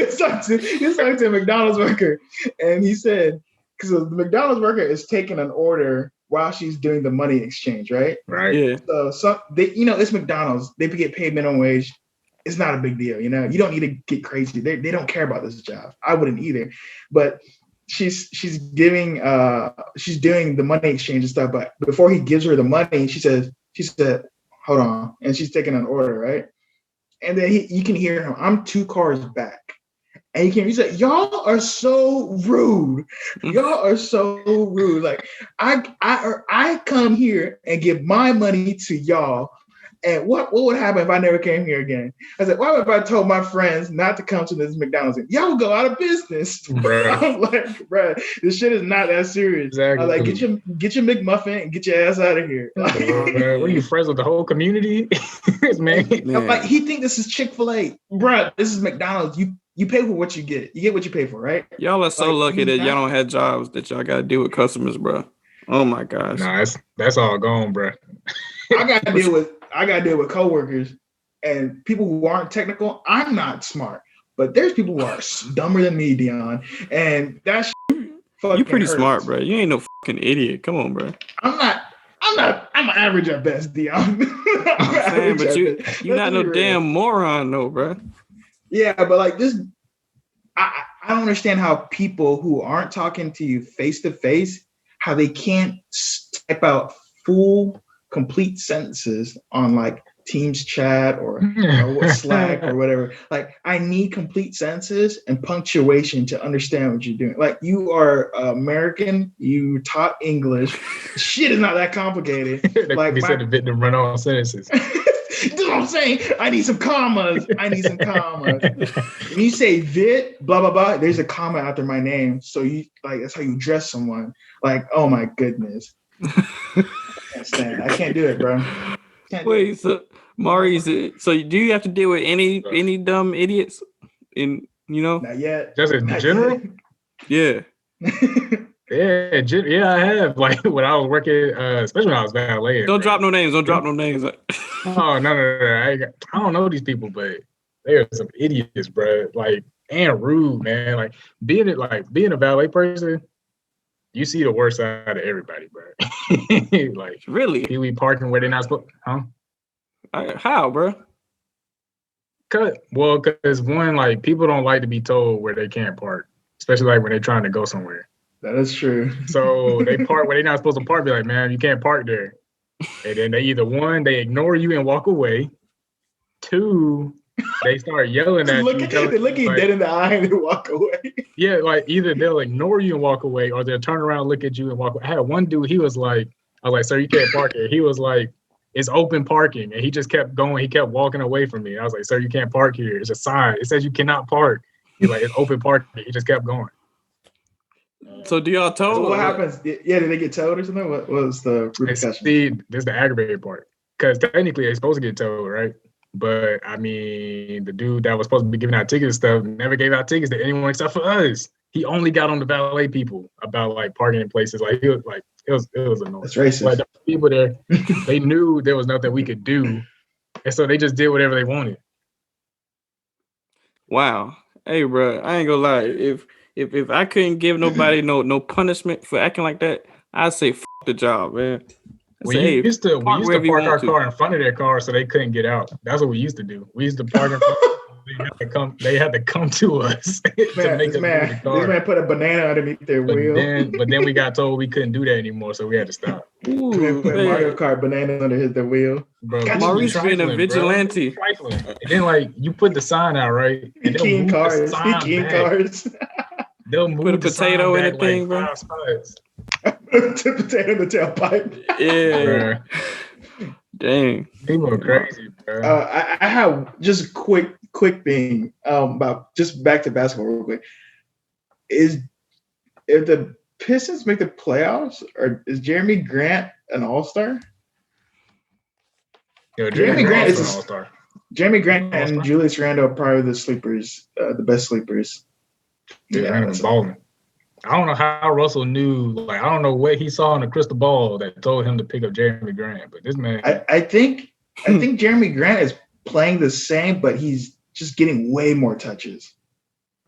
was talking to a McDonald's worker, and he said, because the McDonald's worker is taking an order while she's doing the money exchange, right? Right. Yeah. So they, you know, it's McDonald's. They get paid minimum wage. It's not a big deal, you know. You don't need to get crazy. They don't care about this job. I wouldn't either. But she's doing the money exchange and stuff. But before he gives her the money, she said, hold on, and she's taking an order, right? And then you can hear him. I'm 2 cars back, and he's like, y'all are so rude. Y'all are so rude. Like I come here and give my money to y'all. And what would happen if I never came here again? I said, what if I told my friends not to come to this McDonald's? Y'all will go out of business. I'm like, bro, this shit is not that serious. Exactly. I'm like, get your McMuffin and get your ass out of here. What are you, friends with the whole community? man. I'm like, he think this is Chick-fil-A. Bro, this is McDonald's. You pay for what you get. You get what you pay for, right? Y'all are so lucky that y'all don't have jobs that y'all got to deal with customers, bro. Oh my gosh. Nah, that's all gone, bro. I got to deal with coworkers and people who aren't technical. I'm not smart, but there's people who are dumber than me, Dion, and that's you pretty smart, bro. You ain't no fucking idiot. Come on, bro. I'm average at best, Dion. But you're not no damn moron, though, bro. Yeah, but like this, I don't understand how people who aren't talking to you face to face, how they can't type out full, complete sentences on like Teams chat or Slack or whatever. Like, I need complete sentences and punctuation to understand what you're doing. Like, you are American, you taught English. Shit is not that complicated. Like, we said a bit to run on sentences. You know what I'm saying? I need some commas. When you say vid, blah, blah, blah, there's a comma after my name. So you like, that's how you address someone. Like, oh my goodness. I can't do it, bro. Wait, so Maurice, so do you have to deal with any dumb idiots Not yet. Just in general? Yeah. Yeah, I have. Like when I was working, especially when I was valet. Don't drop no names. Oh no! I don't know these people, but they are some idiots, bro. Like, and rude, man. Like being a valet person, you see the worst side of everybody, bro. Like, really, people parking where they're not supposed. Huh? How, bro? Because one, like, people don't like to be told where they can't park, especially like when they're trying to go somewhere. That is true. So they park where they're not supposed to park. Be like, man, you can't park there. And then they either one, they ignore you and walk away. Two, they start yelling at you. They look you dead in the eye and they walk away. Yeah, like either they'll ignore you and walk away, or they'll turn around, look at you and walk away. I had one dude, I was like, sir, you can't park here. He was like, it's open parking. And he just kept going. He kept walking away from me. I was like, sir, you can't park here. It's a sign. It says you cannot park. He's like, it's open parking. He just kept going. So do y'all tow? So what happens? Yeah, did they get towed or something? What was the repercussion? This is the aggravated part. Because technically they're supposed to get towed, right? But I mean, the dude that was supposed to be giving out tickets and stuff never gave out tickets to anyone except for us. He only got on the valet people about like parking in places. Like, it was annoying. That's racist. Like, the people there, they knew there was nothing we could do, and so they just did whatever they wanted. Wow. Hey, bro, I ain't gonna lie. If I couldn't give nobody no punishment for acting like that, I'd say fuck the job, man. We used to park our car in front of their car so they couldn't get out. That's what we used to do. We used to park in front. They had to come to us to make us move the car. This man put a banana underneath their wheel. But then we got told we couldn't do that anymore, so we had to stop. Ooh, put Mario Kart banana under the wheel. Bro, Maurice being a vigilante. And then like you put the sign out, right? And keying cars. They'll move put a potato in the thing, bro. Put a potato in the tailpipe. Yeah. Dang. People are crazy, bro. I have just a quick thing about just back to basketball real quick. If the Pistons make the playoffs, or is Jeremy Grant an all-star? Jeremy Grant is an all-star. Jeremy Grant and Julius Randle are probably the sleepers, the best sleepers. Randle's balling. I don't know how Russell knew. Like, I don't know what he saw in the crystal ball that told him to pick up Jeremy Grant. But this man, I think Jeremy Grant is playing the same, but he's just getting way more touches.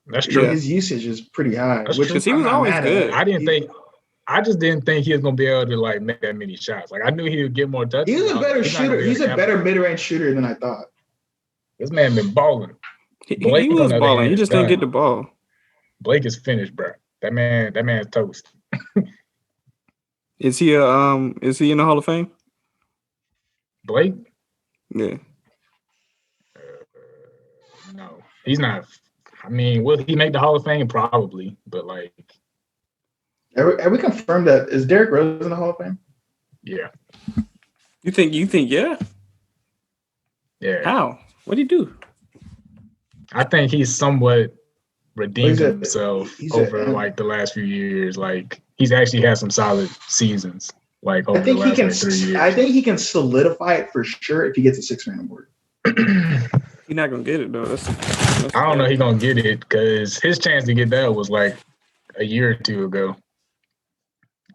That's true. His usage is pretty high. Because he was always good. I just didn't think he was gonna be able to like make that many shots. Like, I knew he would get more touches. He's a better shooter. He's a better mid-range shooter than I thought. This man been balling. He was balling. He just didn't get the ball. Blake is finished, bro. That man's toast. Is he in the Hall of Fame? Blake? Yeah. No, he's not. I mean, will he make the Hall of Fame? Probably, but like, have we confirmed that? Is Derrick Rose in the Hall of Fame? Yeah. You think? Yeah. Yeah. How? What did he do? I think he's somewhat redeemed himself over like the last few years. Like he's actually had some solid seasons. Like over the last 3 years. I think he can solidify it for sure if he gets a 6-man award. He's not gonna get it though. I don't know. He's gonna get it because his chance to get that was like a year or two ago.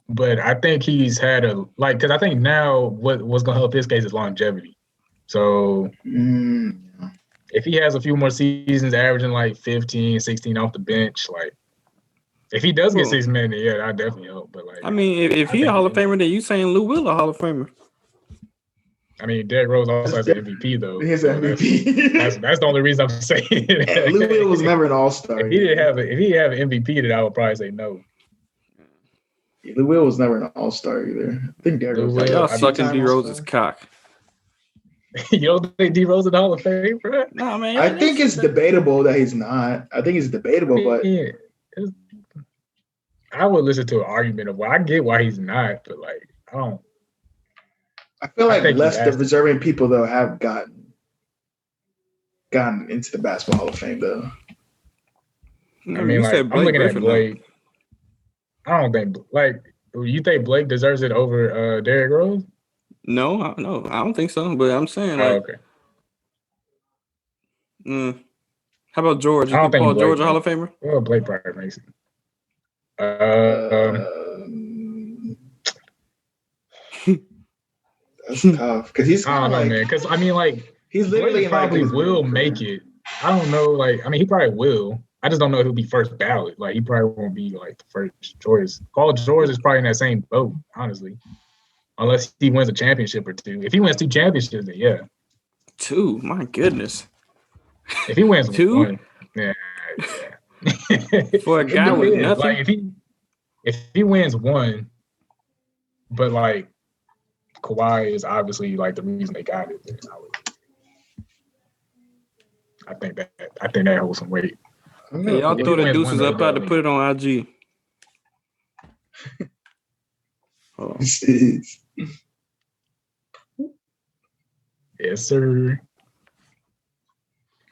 But I think he's had because I think now what's gonna help his case is longevity. So if he has a few more seasons averaging like 15, 16 off the bench, like if he does get 6 man, yeah, that definitely help. But like, I mean, if he a Hall of Famer, then you saying Lou Will a Hall of Famer? I mean, Derrick Rose also has an MVP though. He's an MVP. That's the only reason I'm saying it. Lou Will was never an All-Star. If he didn't have an MVP, then I would probably say no. Lou Will was never an All-Star either. I think Derrick Rose. Y'all sucking D Rose's cock. You don't think D Rose in the Hall of Fame, bro? No, man. I think it's debatable that he's not. I think it's debatable, but I would listen to an argument of I get why he's not, but like I don't. I feel like less deserving people though have gotten into the Basketball Hall of Fame though. I mean, like, I'm looking at Blake. I don't think you think Blake deserves it over Derrick Rose? No, I don't think so. But I'm saying okay. How about George? You think Paul George a Hall of Famer? Well, Blake probably makes it. That's tough because he's. I don't know, man. Because I mean, like he's literally Blake probably will make it. I don't know. Like, I mean, he probably will. I just don't know if he'll be first ballot. Like, he probably won't be like the first choice. Paul George is probably in that same boat, honestly, unless he wins a championship or two. If he wins 2 championships, then yeah. 2, my goodness. If he wins 2, 1, yeah. For a guy with nothing. Like, if he wins 1, but like Kawhi is obviously like the reason they got it. I think that holds some weight. Hey, y'all throw the deuces up out to put it on IG. Oh. Yes, sir.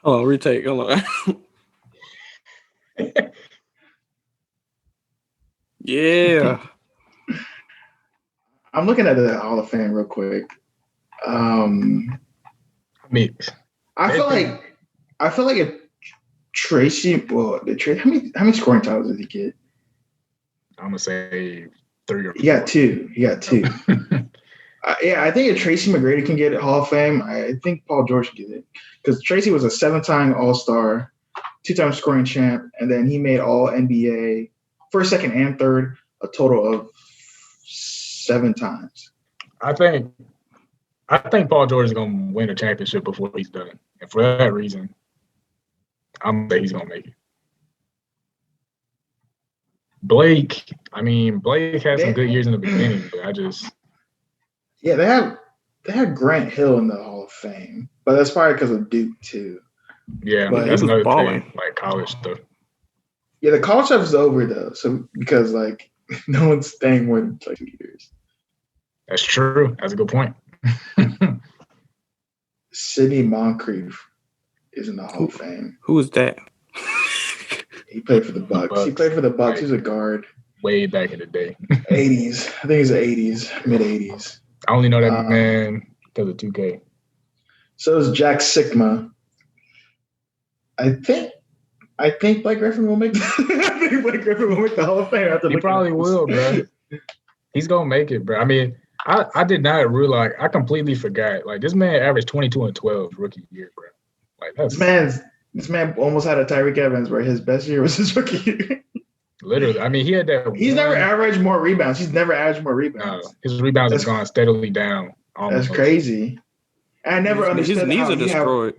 Hold on, retake. Hold on. Yeah. I'm looking at the Hall of Fame real quick. Mix. I feel like if Tracy, how many scoring titles did he get? I'm gonna say 3 or 4. He got 2. Yeah, I think if Tracy McGrady can get it Hall of Fame, I think Paul George can get it because Tracy was a 7-time All-Star, 2-time scoring champ, and then he made All NBA first, second, and third, a total of 7 times. I think Paul George is gonna win a championship before he's done, and for that reason, I'm gonna say he's gonna make it. Blake had some good years in the beginning, but they had Grant Hill in the Hall of Fame, but that's probably because of Duke too. Yeah, but that's another thing, like college stuff. Yeah, the college stuff is over though, so because like no one's staying more than like 2 years. That's true. That's a good point. Sidney Moncrief is in the Hall of Fame. Who is that? He played for the Bucks. He played for the Bucks. He was a guard. Way back in the day. 80s. I think it's the 80s, mid-80s. I only know that man because of 2K. So is Jack Sikma. I think Blake Griffin will make the Hall of Fame. He probably will, bro. He's going to make it, bro. I mean, I did not realize. I completely forgot. Like, this man averaged 22 and 12 rookie year, bro. Like, This man almost had a Tyreek Evans where his best year was his rookie year. Literally. I mean, he had that. He's never averaged more rebounds. He's never averaged more rebounds. No, his rebounds have gone steadily down. Almost. That's crazy. I never understood his knees are destroyed.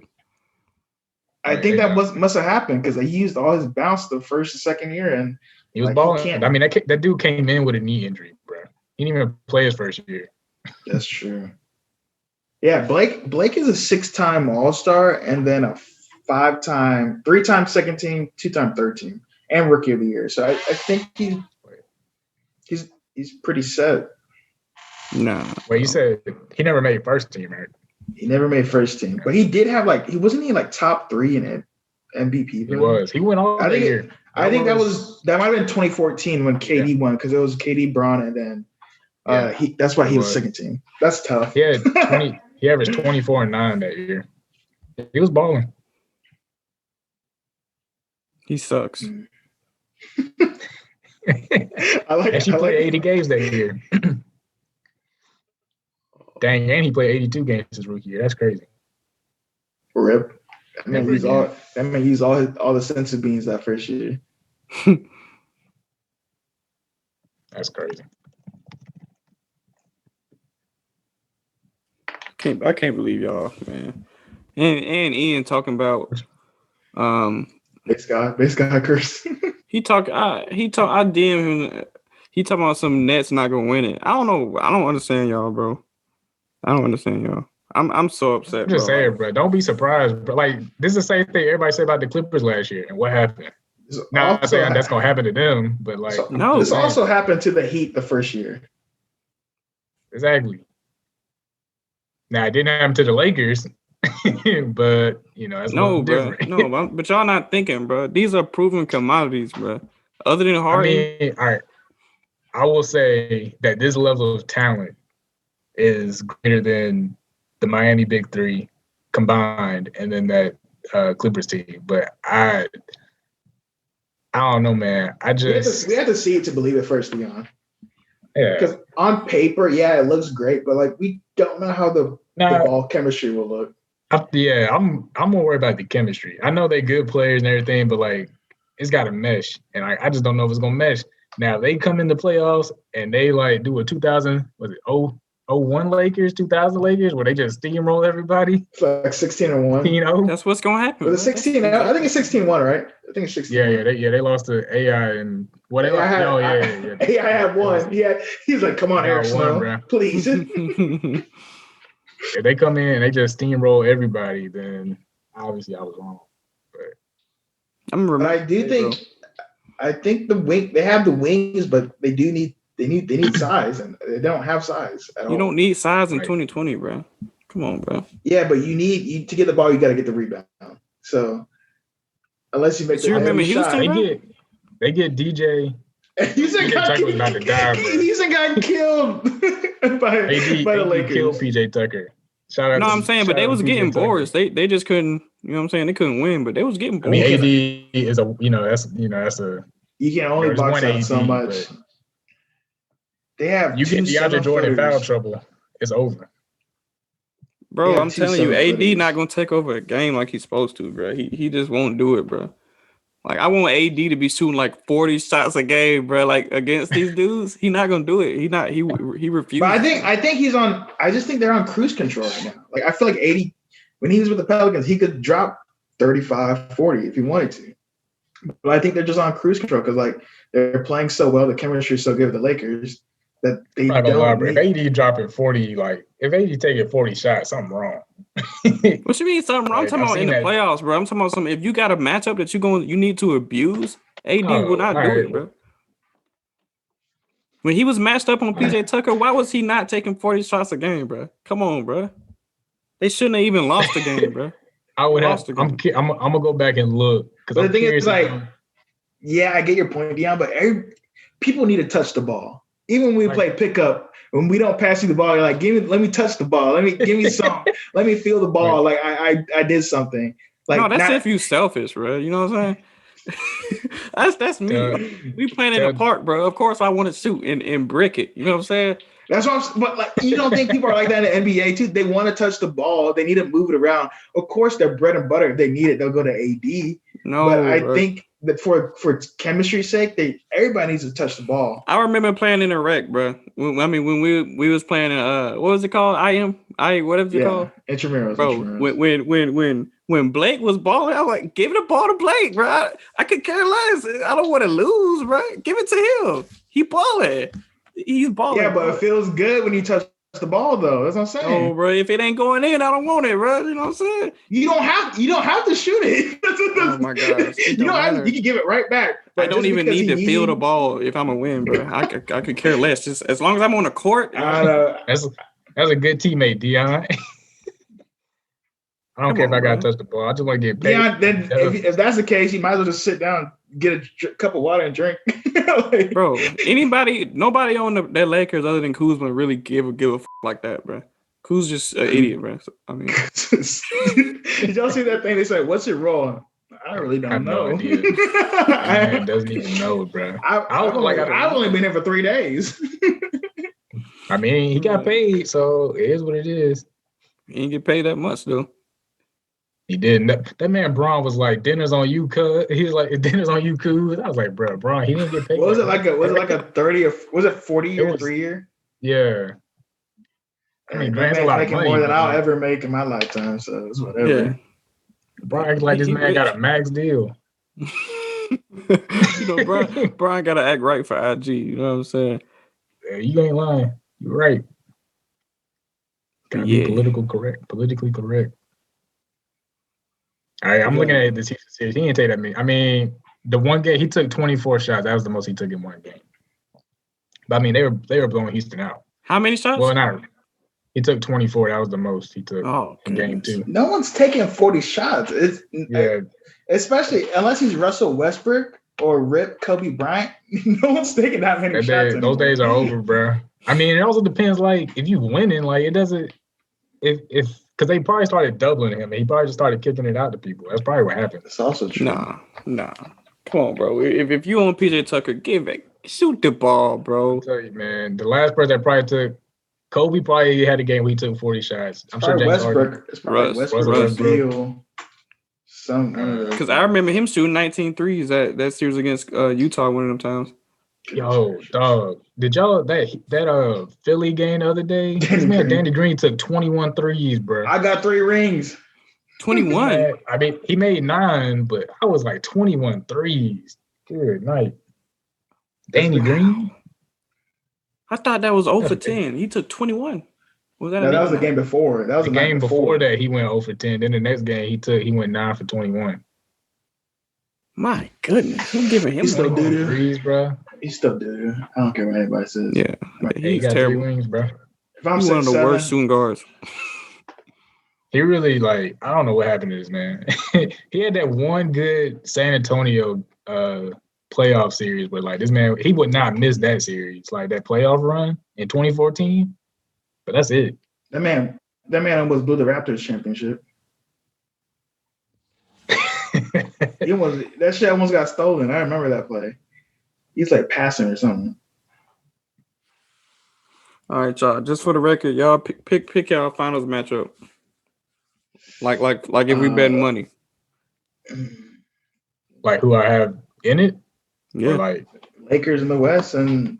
I think that must have happened because he used all his bounce the first and second year, and he was balling. I mean, that dude came in with a knee injury, bro. He didn't even play his first year. That's true. Yeah, Blake is a 6-time All-Star and then a 3-time second team, 2-time third team, and rookie of the year. So I think he's pretty set. Nah. Well, you said he never made first team, right? He never made first team, but he did have he wasn't like top 3 in it. MVP. He was. He went all that year. I think that might have been 2014 when KD won because it was KD, Bron, and then that's why he was second team. That's tough. He had 20. He averaged 24 and 9 that year. He was balling. He sucks. And she played 80 games that year. Dang, and he played 82 games his rookie year. That's crazy. Rip. I mean, he's all the sensitive beans that first year. That's crazy. I can't believe y'all, man. And Ian talking about base guy curse. I DM him. He talking about some Nets not gonna win it. I don't know. I don't understand y'all, bro. I don't understand y'all. I'm so upset. I'm just saying, bro. Don't be surprised, bro. Like, this is the same thing everybody said about the Clippers last year, and what happened. Not saying that's gonna happen to them, but like, this also happened to the Heat the first year. Exactly. Now it didn't happen to the Lakers, but that's different. No, but y'all not thinking, bro. These are proven commodities, bro. Other than Harden, all right. I will say that this level of talent is greater than the Miami Big Three combined, and then that Clippers team. But I don't know, man. we have to see it to believe it first, Leon. Yeah. Because on paper, it looks great, but we don't know how the ball chemistry will look. I'm more worried about the chemistry. I know they're good players and everything, but it's got to mesh, and I just don't know if it's gonna mesh. Now they come in the playoffs and they do a 2001 Lakers, 2000 Lakers, where they just steamroll everybody. It's like 16-1. That's what's gonna happen. Was it 16? I think it's 16-1, right? I think it's 16. Yeah. They lost to AI and what? AI had one. He's like, come on, Eric Snow, please. If they come in and they just steamroll everybody, then obviously I was wrong. But I do think. I think they have the wings, but they need size, and they don't have size at all. You don't need size in 2020, bro. Come on, bro. Yeah, but you to get the ball, you got to get the rebound. So unless you make the Houston, they get DJ. Houston got killed by the Lakers. Killed PJ Tucker. Shout out. I'm saying, but they was getting boards. They just couldn't. You know what I'm saying? They couldn't win, but they was getting boards. I mean, AD is that's a. You can only box out so much. They have. You get DeAndre Jordan in foul trouble, it's over. Bro, I'm telling you, AD not gonna take over a game like he's supposed to, bro. He just won't do it, bro. I want AD to be shooting 40 shots a game, bro. Against these dudes, he not gonna do it. He refused. But I think he's on. I just think they're on cruise control right now. I feel like AD, when he was with the Pelicans, he could drop 35, 40 if he wanted to. But I think they're just on cruise control because they're playing so well. The chemistry is so good with the Lakers that they don't. If AD dropping 40, if AD taking 40 shots, something wrong. What you mean something wrong? I'm talking about in the playoffs, bro. I'm talking about something. If you got a matchup that you need to abuse, AD will not do it, bro. When he was matched up on PJ Tucker, why was he not taking 40 shots a game, bro? Come on, bro. They shouldn't have even lost the game, bro. I'm gonna go back and look because the thing is, I get your point, Deion, but people need to touch the ball. Even when we play pickup, when we don't pass you the ball, you're like, let me touch the ball. Give me something. Let me feel the ball. I did something. If you selfish, bro. You know what I'm saying? that's me. We playing in the park, bro. Of course I want to shoot and brick it. You know what I'm saying? That's what I'm saying. But you don't think people are like that in the NBA too? They want to touch the ball. They need to move it around. Of course, their bread and butter. If they need it, they'll go to AD. No, but I think that for chemistry's sake, everybody needs to touch the ball. I remember playing in a rec, bro. When we was playing in what was it called? Whatever it called? Intramurals. Bro, when Blake was balling, I was like, give the ball to Blake, bro. I could care less. I don't want to lose, bro. Give it to him. He balling. He's balling. Yeah, but it feels good when you touch the ball, though. That's what I'm saying. Oh, bro, if it ain't going in, I don't want it, bro. You know what I'm saying? You don't have to shoot it. Oh my gosh! You can give it right back. I don't even need to feel the ball if I'm a win, bro. I could care less. Just as long as I'm on the court. That's a good teammate, Dion. I don't care if I got to touch the ball. I just want to get paid. Yeah, then if that's the case, you might as well just sit down, get a cup of water and drink. Like, bro, nobody on that Lakers other than Kuzma really give a f- like that, bro. Kuz just an idiot, bro. So, I mean, did y'all see that thing? They said, "What's your role?" I really don't know. No idea. Man doesn't even know, bro. I've only been here for 3 days. I mean, he got paid, so it is what it is. He didn't get paid that much though. He didn't. That man Braun was like, "Dinner's on you, cuz." He was like, "Dinner's on you, cuz." I was like, "Bro, Braun, he didn't get paid." Was it like a 30 or was it 40 or 3 year? Yeah. I mean, Grant's making more than I'll ever make in my lifetime, so it's whatever. Yeah. Brian acts like this man got a max deal. Brian got to act right for IG. You know what I'm saying? Yeah, you ain't lying. You're right. Gotta be politically correct. All right, I'm looking at this series. He didn't take that many. I mean, the one game he took 24 shots. That was the most he took in one game. But I mean, they were blowing Houston out. How many shots? Well, not. He took 24. That was the most he took in game 2. No one's taking 40 shots. Especially unless he's Russell Westbrook or Rip Kobe Bryant. No one's taking that many shots. Those days are over, bro. I mean, it also depends. Like, if you winning, like it doesn't. If because they probably started doubling him, and he probably just started kicking it out to people. That's probably what happened. It's also true. Nah. Come on, bro. If you on PJ Tucker, shoot the ball, bro. I'll tell you, man. The last person that probably took. Kobe probably had a game where he took 40 shots. I'm sure James Harden. It's probably Westbrook deal. Because I remember him shooting 19 threes that series against Utah one of them times. Yo, dog. Did y'all that Philly game the other day? This man Danny Green took 21 threes, bro. I got 3 rings. 21? I mean, he made 9, but I was like 21 threes. Good night. Danny Green? I thought that was 0 for 10. He took 21. That was the game before. That was the game before that. He went 0 for 10. Then the next game he went 9 for 21. My goodness, who's giving him threes, bro? He's still doo. I don't care what anybody says. Yeah, he's terrible. 3 rings, bro. If I'm one of the worst shooting guards. He really I don't know what happened to this man. He had that one good San Antonio playoff series, but this man, he would not miss that series, like that playoff run in 2014. But that's it. That man almost blew the Raptors championship. That shit almost got stolen. I remember that play. He's passing or something. All right, y'all. Just for the record, y'all pick y'all finals matchup. Like if we bet money. Like who I have in it? Yeah. Or Lakers in the West and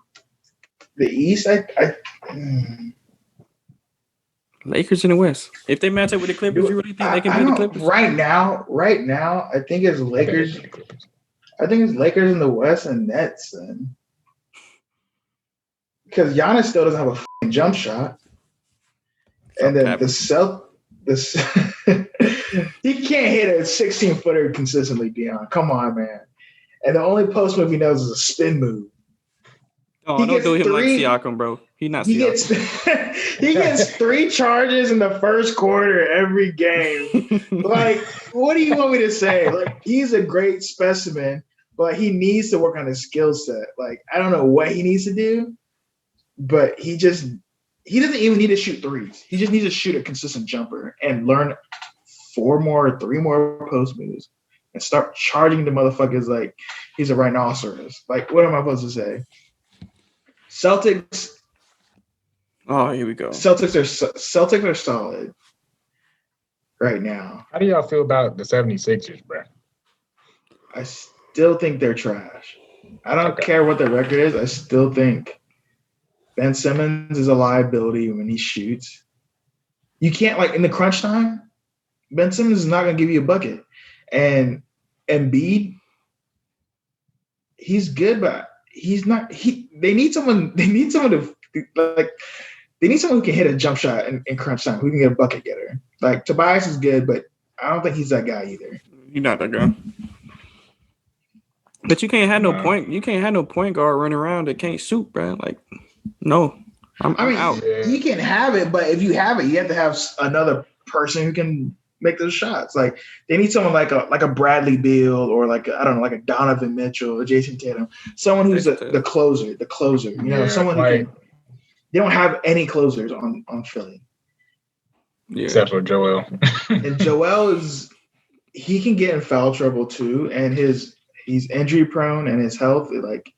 the East. Lakers in the West. If they match up with the Clippers, you really think they can beat the Clippers? Right now, I think it's Lakers. I think it's Lakers in the West and Nets then. Because Giannis still doesn't have a jump shot. And then he can't hit a 16-footer consistently, Dion. Come on, man. And the only post move he knows is a spin move. Oh, don't do him like Siakam, bro. He Siakam. He gets 3 charges in the first quarter every game. What do you want me to say? He's a great specimen, but he needs to work on his skill set. I don't know what he needs to do, but he doesn't even need to shoot threes. He just needs to shoot a consistent jumper and learn 3 more post moves and start charging the motherfuckers like he's a rhinoceros. What am I supposed to say? Celtics. Oh, here we go. Celtics are solid right now. How do y'all feel about the 76ers, bro? I still think they're trash. I don't care what the record is. I still think Ben Simmons is a liability when he shoots. You can't, in the crunch time, Ben Simmons is not going to give you a bucket. And Embiid, he's good, but he's not. They need someone who can hit a jump shot in crunch time, who can get a bucket getter. Tobias is good, but I don't think he's that guy either. He's not that guy. But you can't have no point. You can't have no point guard running around that can't shoot, bro. No. I'm out. You can have it, but if you have it, you have to have another person who can make those shots. Like they need someone like a Bradley Beal or like like a Donovan Mitchell or Jason Tatum, someone who's the closer. You know, someone who can. They don't have any closers on Philly, except for Joel. And Joel he can get in foul trouble too, and he's injury prone, and his health it's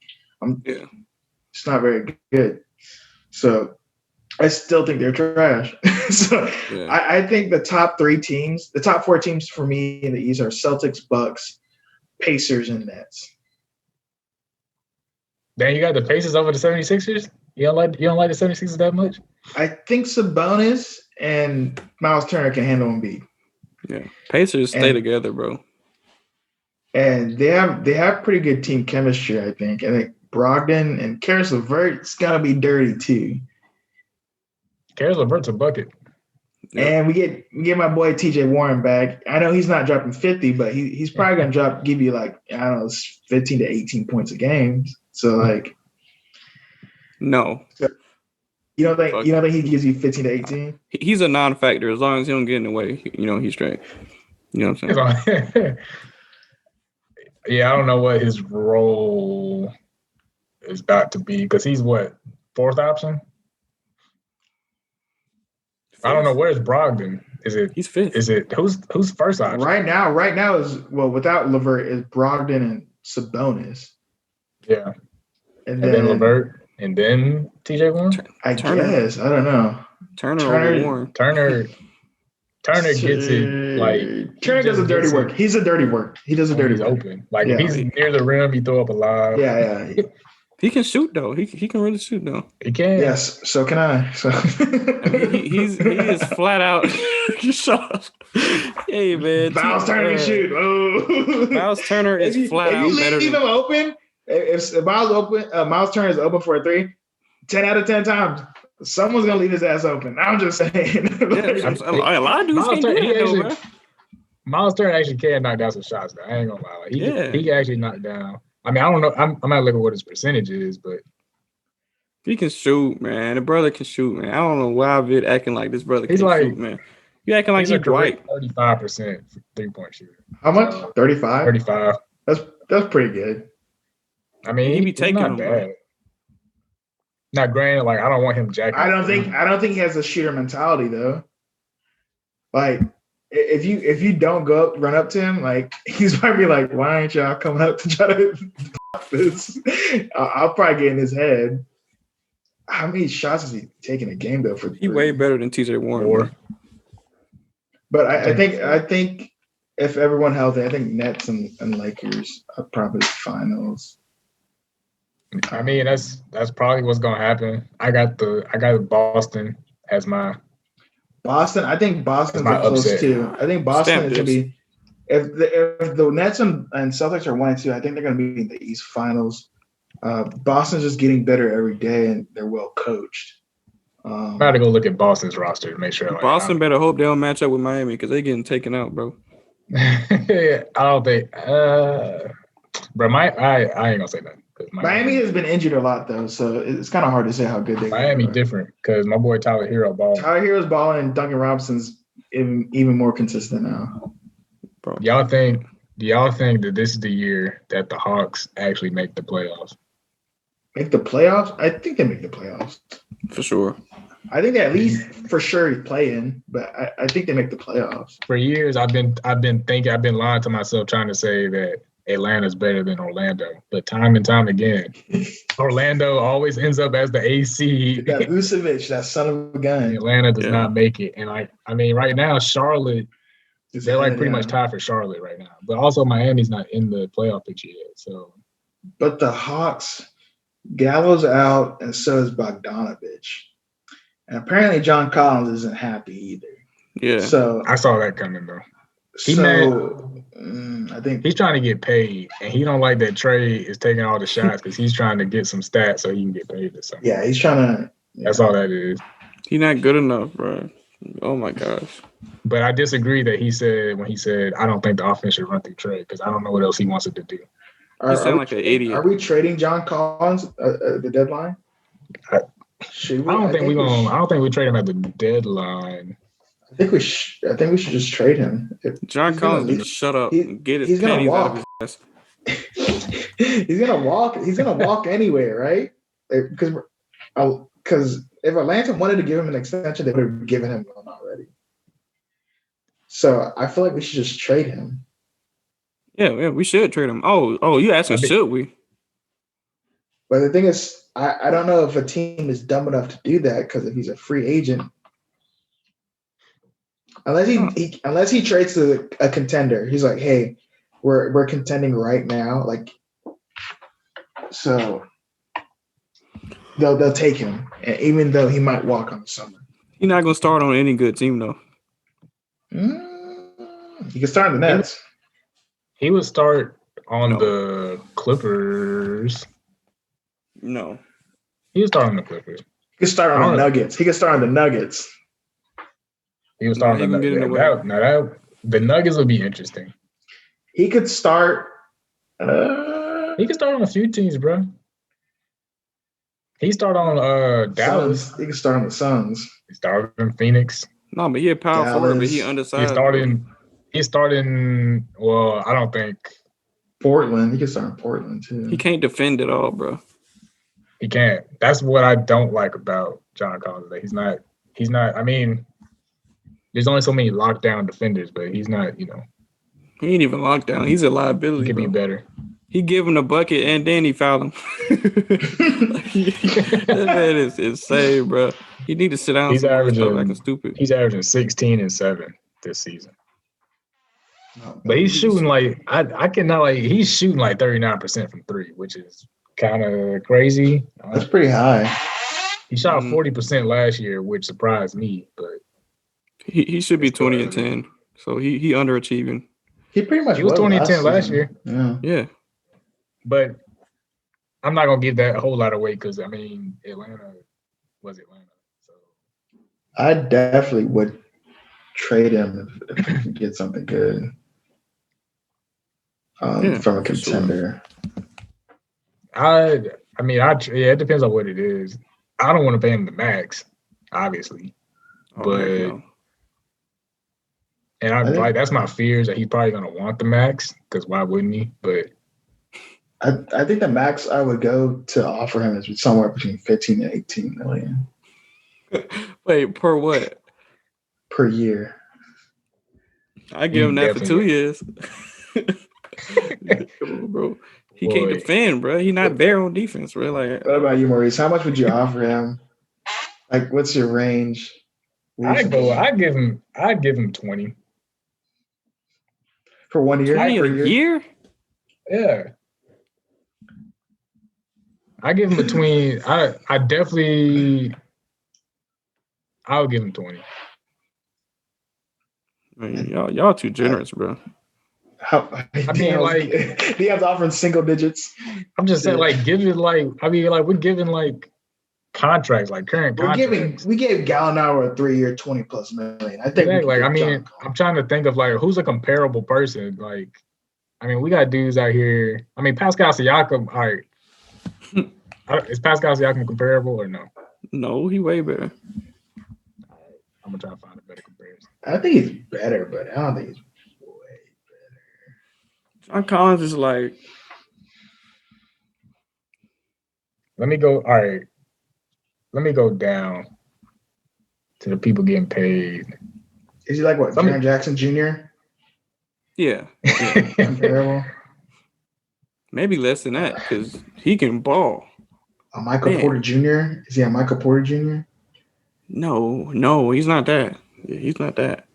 not very good. So I still think they're trash. I think the top 4 teams for me in the East are Celtics, Bucks, Pacers, and Nets. Then you got the Pacers over the 76ers? You don't like the 76ers that much? I think Sabonis and Miles Turner can handle Embiid. Yeah. Pacers stay together, bro. And they have pretty good team chemistry, I think. And like Brogdon and Karis LeVert's gotta be dirty too. Karis LeVert's a bucket. And we get my boy TJ Warren back. I know he's not dropping 50, but he's probably gonna give you like, I don't know, 15 to 18 points a game. So like no. You don't think he gives you 15 to 18? He's a non-factor. As long as he don't get in the way, he's straight. You know what I'm saying? Yeah, I don't know what his role is about to be because he's what, 4th option? I don't know. Where's Brogdon? He's 5th? Is it who's first option? Right now is without LeVert is Brogdon and Sabonis. Yeah, and then LeVert, and then TJ Warren. I guess I don't know. Turner gets it like Turner does a dirty work. He's a dirty work. He does a dirty work. Open. Like if he's near the rim, he throw up a lob. Yeah. He can shoot though. He can really shoot though. He can. Yes. So can I. So he is flat out. Hey man, Miles Turner can shoot. Oh. Miles Turner is flat out better. If you leave him open, if Miles Turner is open for a 3, 10 out of 10 times, someone's gonna leave his ass open. I'm just saying. A lot of dudes can't do that though, bro. Miles Turner actually can knock down some shots though. I ain't gonna lie. He can actually knock down. I mean, I don't know. I'm not looking at what his percentage is, but he can shoot, man. The brother can shoot, man. I don't know why Vid acting like this brother can shoot, man. You acting like he's Dwight. 35% 3-point shooter. How much? 35. 35. That's pretty good. I mean, he be taking not them, bad. Now, granted, like I don't want him jacking. I don't think he has a shooter mentality though. Like if you don't run up to him, like he's probably like, why ain't y'all coming up to try to this? I'll probably get in his head. How many shots is he taking a game though? He way better than TJ Warren. But I think if everyone healthy, I think Nets and Lakers are probably finals. I mean, that's probably what's gonna happen. I got Boston as my Boston. I think Boston's close too. I think Boston is gonna be if the Nets and Celtics are 1 and 2. I think they're gonna be in the East Finals. Boston's just getting better every day, and they're well coached. I'm about to go look at Boston's roster to make sure. Like, Boston better hope they don't match up with Miami because they're getting taken out, bro. I don't think. Bro, I ain't gonna say nothing. Miami has been injured a lot though, so it's kind of hard to say how good they are. Miami different because my boy Tyler Hero balling. Tyler Hero's balling, and Duncan Robinson's even more consistent now. Bro. Do y'all think that this is the year that the Hawks actually make the playoffs? Make the playoffs? I think they make the playoffs for sure. I think they at least for sure play in, but I think they make the playoffs. For years, I've been lying to myself trying to say that Atlanta's better than Orlando, but time and time again, Orlando always ends up as the AC. That Vucevic, that son of a gun. Atlanta does not make it, and I mean, right now, Charlotte, they're like pretty much tied for Charlotte right now, but also Miami's not in the playoff picture yet. So, but the Hawks, Gallo's out, and so is Bogdanovich, and apparently John Collins isn't happy either. Yeah, so I saw that coming though. I think he's trying to get paid, and he don't like that Dray is taking all the shots because he's trying to get some stats so he can get paid or something. Yeah, he's trying to. Yeah. That's all that is. He's not good enough, bro. Oh my gosh. But I disagree that he said I don't think the offense should run through Dray because I don't know what else he wants it to do. You sound like an idiot. Are we trading John Collins at the deadline? I don't think we trade him at the deadline. I think we should just trade him. John Collins needs to shut up and get his panties out of his ass. He's gonna walk. He's gonna walk anywhere, right? Because if Atlanta wanted to give him an extension, they would have given him one already. So I feel like we should just trade him. Yeah, we should trade him. Oh, you asking should we? But the thing is, I don't know if a team is dumb enough to do that because if he's a free agent, unless he trades to a contender, he's like, hey, we're contending right now, like, so they'll take him, even though he might walk on the summer. He's not gonna start on any good team though. He can start on the Nets. He would start on the Clippers. No. He would start on the Clippers. He could start on the Nuggets. He would start on the Nuggets. He would start on the Nuggets. The Nuggets would be interesting. He could start. He could start on a few teams, bro. He started on Dallas. Suns. He could start on the Suns. He started in Phoenix. No, but he a power forward, but he undersized. He's starting. Well, I don't think Portland. He can start in Portland too. He can't defend at all, bro. He can't. That's what I don't like about John Collins. He's not. I mean, there's only so many lockdown defenders, but he's not. You know, he ain't even locked down. He's a liability. He could be better. He give him the bucket and then he fouled him. That man is insane, bro. He need to sit down. He's averaging like a stupid. He's averaging 16 and 7 this season. But he's shooting like I cannot like he's shooting like 39% from three, which is kind of crazy. That's pretty high. He shot 40% last year, which surprised me. But he should be 20 and 10. So he underachieving. He pretty much was 20 and 10 last year. Yeah. But I'm not gonna give that a whole lot of weight because I mean Atlanta was Atlanta. So I definitely would trade him if he could get something good. From a contender. Sure. It depends on what it is. I don't want to pay him the max, obviously, and that's my fears that he's probably gonna want the max because why wouldn't he? But I think the max I would go to offer him is somewhere between 15 and 18 million. Wait, per what? Per year. I give him that for 2 years. Come on, bro. He can't defend, bro. He's not there on defense, bro. Like, what about you, Maurice? How much would you offer him? Like, what's your range? I'd give him 20 for 1 year. 20 a year? Yeah. I give him between. I would give him 20. Man, y'all too generous, bro. Diab's offering single digits. I'm just saying, like, we're giving like contracts, like current contracts. We gave Gallinaro a 3-year, $20+ million. I think. I'm trying to think of like who's a comparable person. Like, I mean, we got dudes out here. I mean, Pascal Siakam. All right, is Pascal Siakam comparable or no? No, he way better. I'm gonna try to find a better comparison. I think he's better, but I don't think he's way better. John Collins is like. Let me go down to the people getting paid. Is he like what? Jaren Jackson Jr.? Yeah. Comparable. Maybe less than that because he can ball. Michael Porter Jr. Is he a Michael Porter Jr.? No, he's not that. Yeah, he's not that.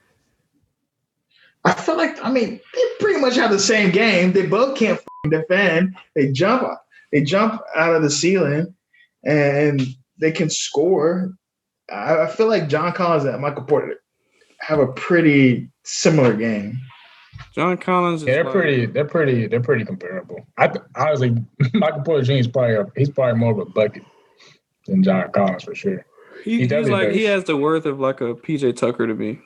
I feel like, they pretty much have the same game. They both can't defend. They jump out of the ceiling, and they can score. I feel like John Collins and Michael Porter have a pretty similar game. John Collins is they're pretty comparable. Honestly, Michael Porter Jr. he's probably more of a bucket than John Collins for sure. He has the worth of like a PJ Tucker to me.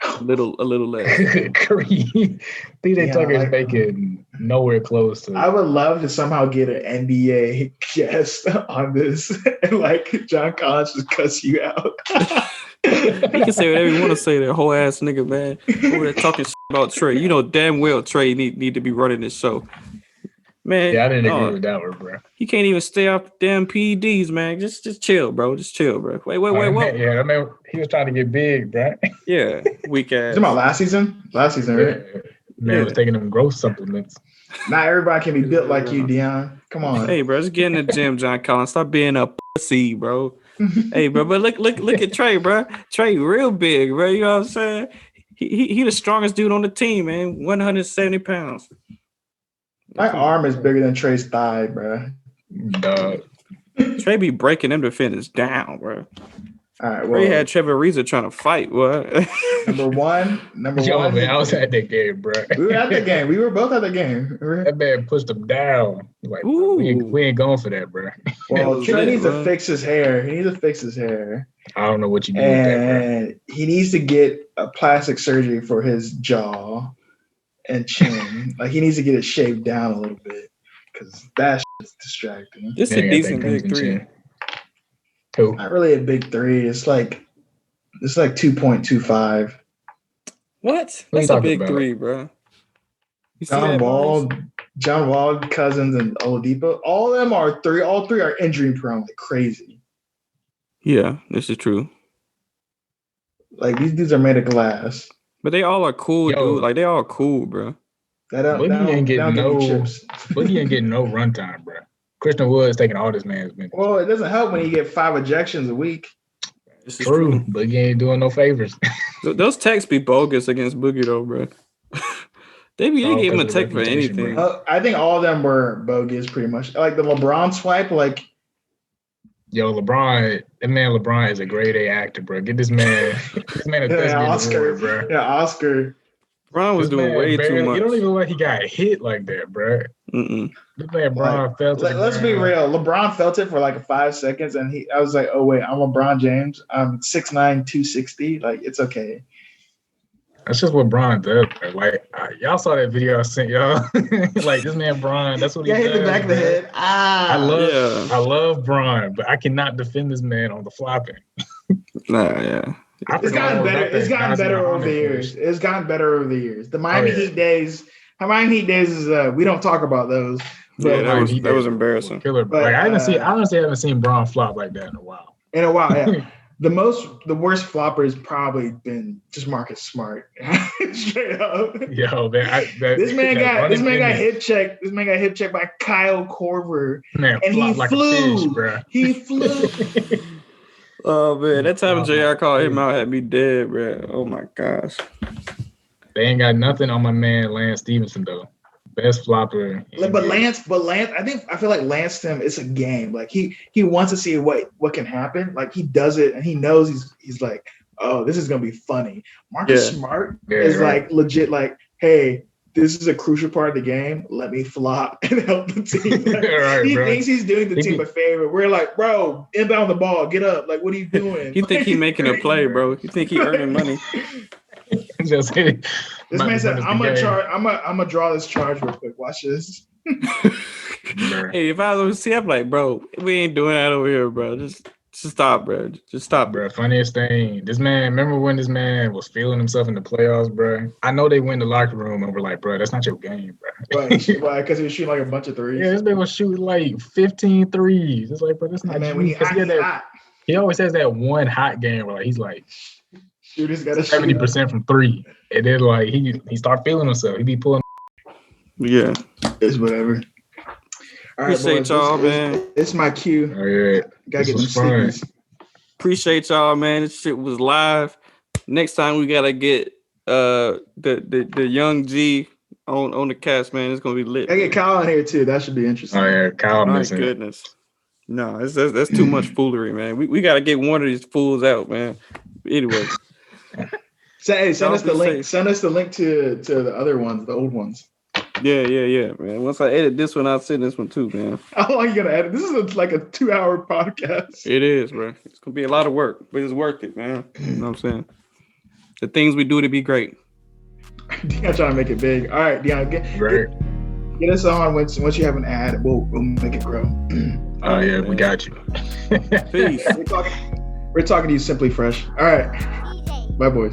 A little less. PJ Tucker is making nowhere close to. I would love to somehow get an NBA guest on this, and like John Collins just cuss you out. He can say whatever he want to say, that whole ass nigga, man. Over there talking shit about Trey. You know damn well Trey need to be running this show. Man. Yeah, I didn't agree with that one, bro. He can't even stay off the damn PEDs, man. Just chill, bro. Just chill, bro. Wait. Yeah, I mean, he was trying to get big, bro. Yeah, weak ass. Talking about last season, right? Man was taking them growth supplements. Not everybody can be built like you, Dion. Come on. Hey, bro, just get in the gym, John Collins. Stop being a pussy, bro. Hey, bro, but look at Trey, bro. Trey real big, bro. You know what I'm saying? He the strongest dude on the team, man. 170 pounds. My arm is bigger than Trey's thigh, bro. Dog. Trey be breaking them defenders down, bro. All right, well, Trey had Trevor Ariza trying to fight. What? Number one. Man, I was at that game, bro. We were at the game. We were both at the game. That man pushed him down. Like, we ain't going for that, bro. Well, Trey needs to fix his hair. He needs to fix his hair. I don't know what you do with that, bro. He needs to get a plastic surgery for his jaw and chin. Like, he needs to get it shaved down a little bit because that shit's distracting. This is a decent big three. Cool. Not really a big three. It's like 2.25. What? That's a big three, bro. John Wall, Cousins, and Oladipo. All of them are three. All three are injury prone, like crazy. Yeah, this is true. Like, these dudes are made of glass. But they all are cool, dude. Like, they all cool, bro. Boogie ain't getting no runtime, bro. Christian Wood's taking all this man's minutes. Well, it doesn't help when you get 5 ejections a week. This is true. Boogie ain't doing no favors. Those texts be bogus against Boogie, though, bro. they gave him a tech for anything. I think all of them were bogus, pretty much. Like the LeBron swipe, like. Yo, LeBron is a grade A actor, bro. Get this man a Thespian award, bro. Yeah, Oscar. LeBron was doing way too much. You don't even know why he got hit like that, bro. Mm-mm. This man LeBron felt it. Let's be real. LeBron felt it for like 5 seconds, and I was like, oh wait, I'm LeBron James. I'm 6'9", 260. Like, it's okay. That's just what Bron does, bro. Like, y'all saw that video I sent y'all. Like, this man Bron, that's what he does. Hit the back of the head. I love Bron, but I cannot defend this man on the flopping. Yeah. It's gotten better. It's gotten better over the years. It's gotten better over the years. The Miami Heat days. Miami Heat days is we don't talk about those. But that was embarrassing. Killer. But like, I honestly haven't seen Bron flop like that in a while. Yeah. The worst flopper has probably been just Marcus Smart. Straight up. Yo, man, this man got hip checked. This man got hip checked by Kyle Korver. Man, and he like flew. A fish, bro. He flew. Oh man, that time JR called him out had me dead, bro. Oh my gosh. They ain't got nothing on my man Lance Stevenson though. Best flopper. But Lance, I feel like Lance to him, it's a game. Like he wants to see what can happen. Like he does it and he knows he's like, oh, this is gonna be funny. Marcus Smart is like legit like, hey, this is a crucial part of the game. Let me flop and help the team. Like, he thinks he's doing the team a favor. We're like, bro, inbound the ball, get up. Like, what are you doing? You think he making a play, bro? You think he earning money? Just this man said, I'm gonna draw this charge real quick. Watch this. Hey, if I was see, I'm like, bro, we ain't doing that over here, bro. Just stop, bro. Just stop, bro. Funniest thing, this man. Remember when this man was feeling himself in the playoffs, bro? I know they went in the locker room and we're like, bro, that's not your game, bro. Why? Because he was shooting like a bunch of threes. Yeah, this man was shooting like 15 threes. It's like, bro, that's not. Man, he always has that one hot game where like, he's like. Shooters got 70% from 3, and then like he start feeling himself. He be pulling. Yeah, it's whatever. All right, appreciate y'all, man. It's my cue. All right, gotta get some sleepies. Appreciate y'all, man. This shit was live. Next time we gotta get the young G on the cast, man. It's gonna be lit. I get Kyle in here too. That should be interesting. Oh yeah, Kyle. My goodness. No, that's too much foolery, man. We gotta get one of these fools out, man. Anyway. Send us the link. Send us the link to the other ones, the old ones. Yeah, man. Once I edit this one, I'll send this one too, man. How long are you gonna edit? This is like a 2-hour podcast. It is, bro. It's gonna be a lot of work, but it's worth it, man. You know what I'm saying? The things we do to be great. Dion trying to make it big. All right, Dion, get us on once you have an ad. We'll make it grow. Oh yeah, we got you. Peace. We're We're talking to you, Simply Fresh. All right. Bye, boys.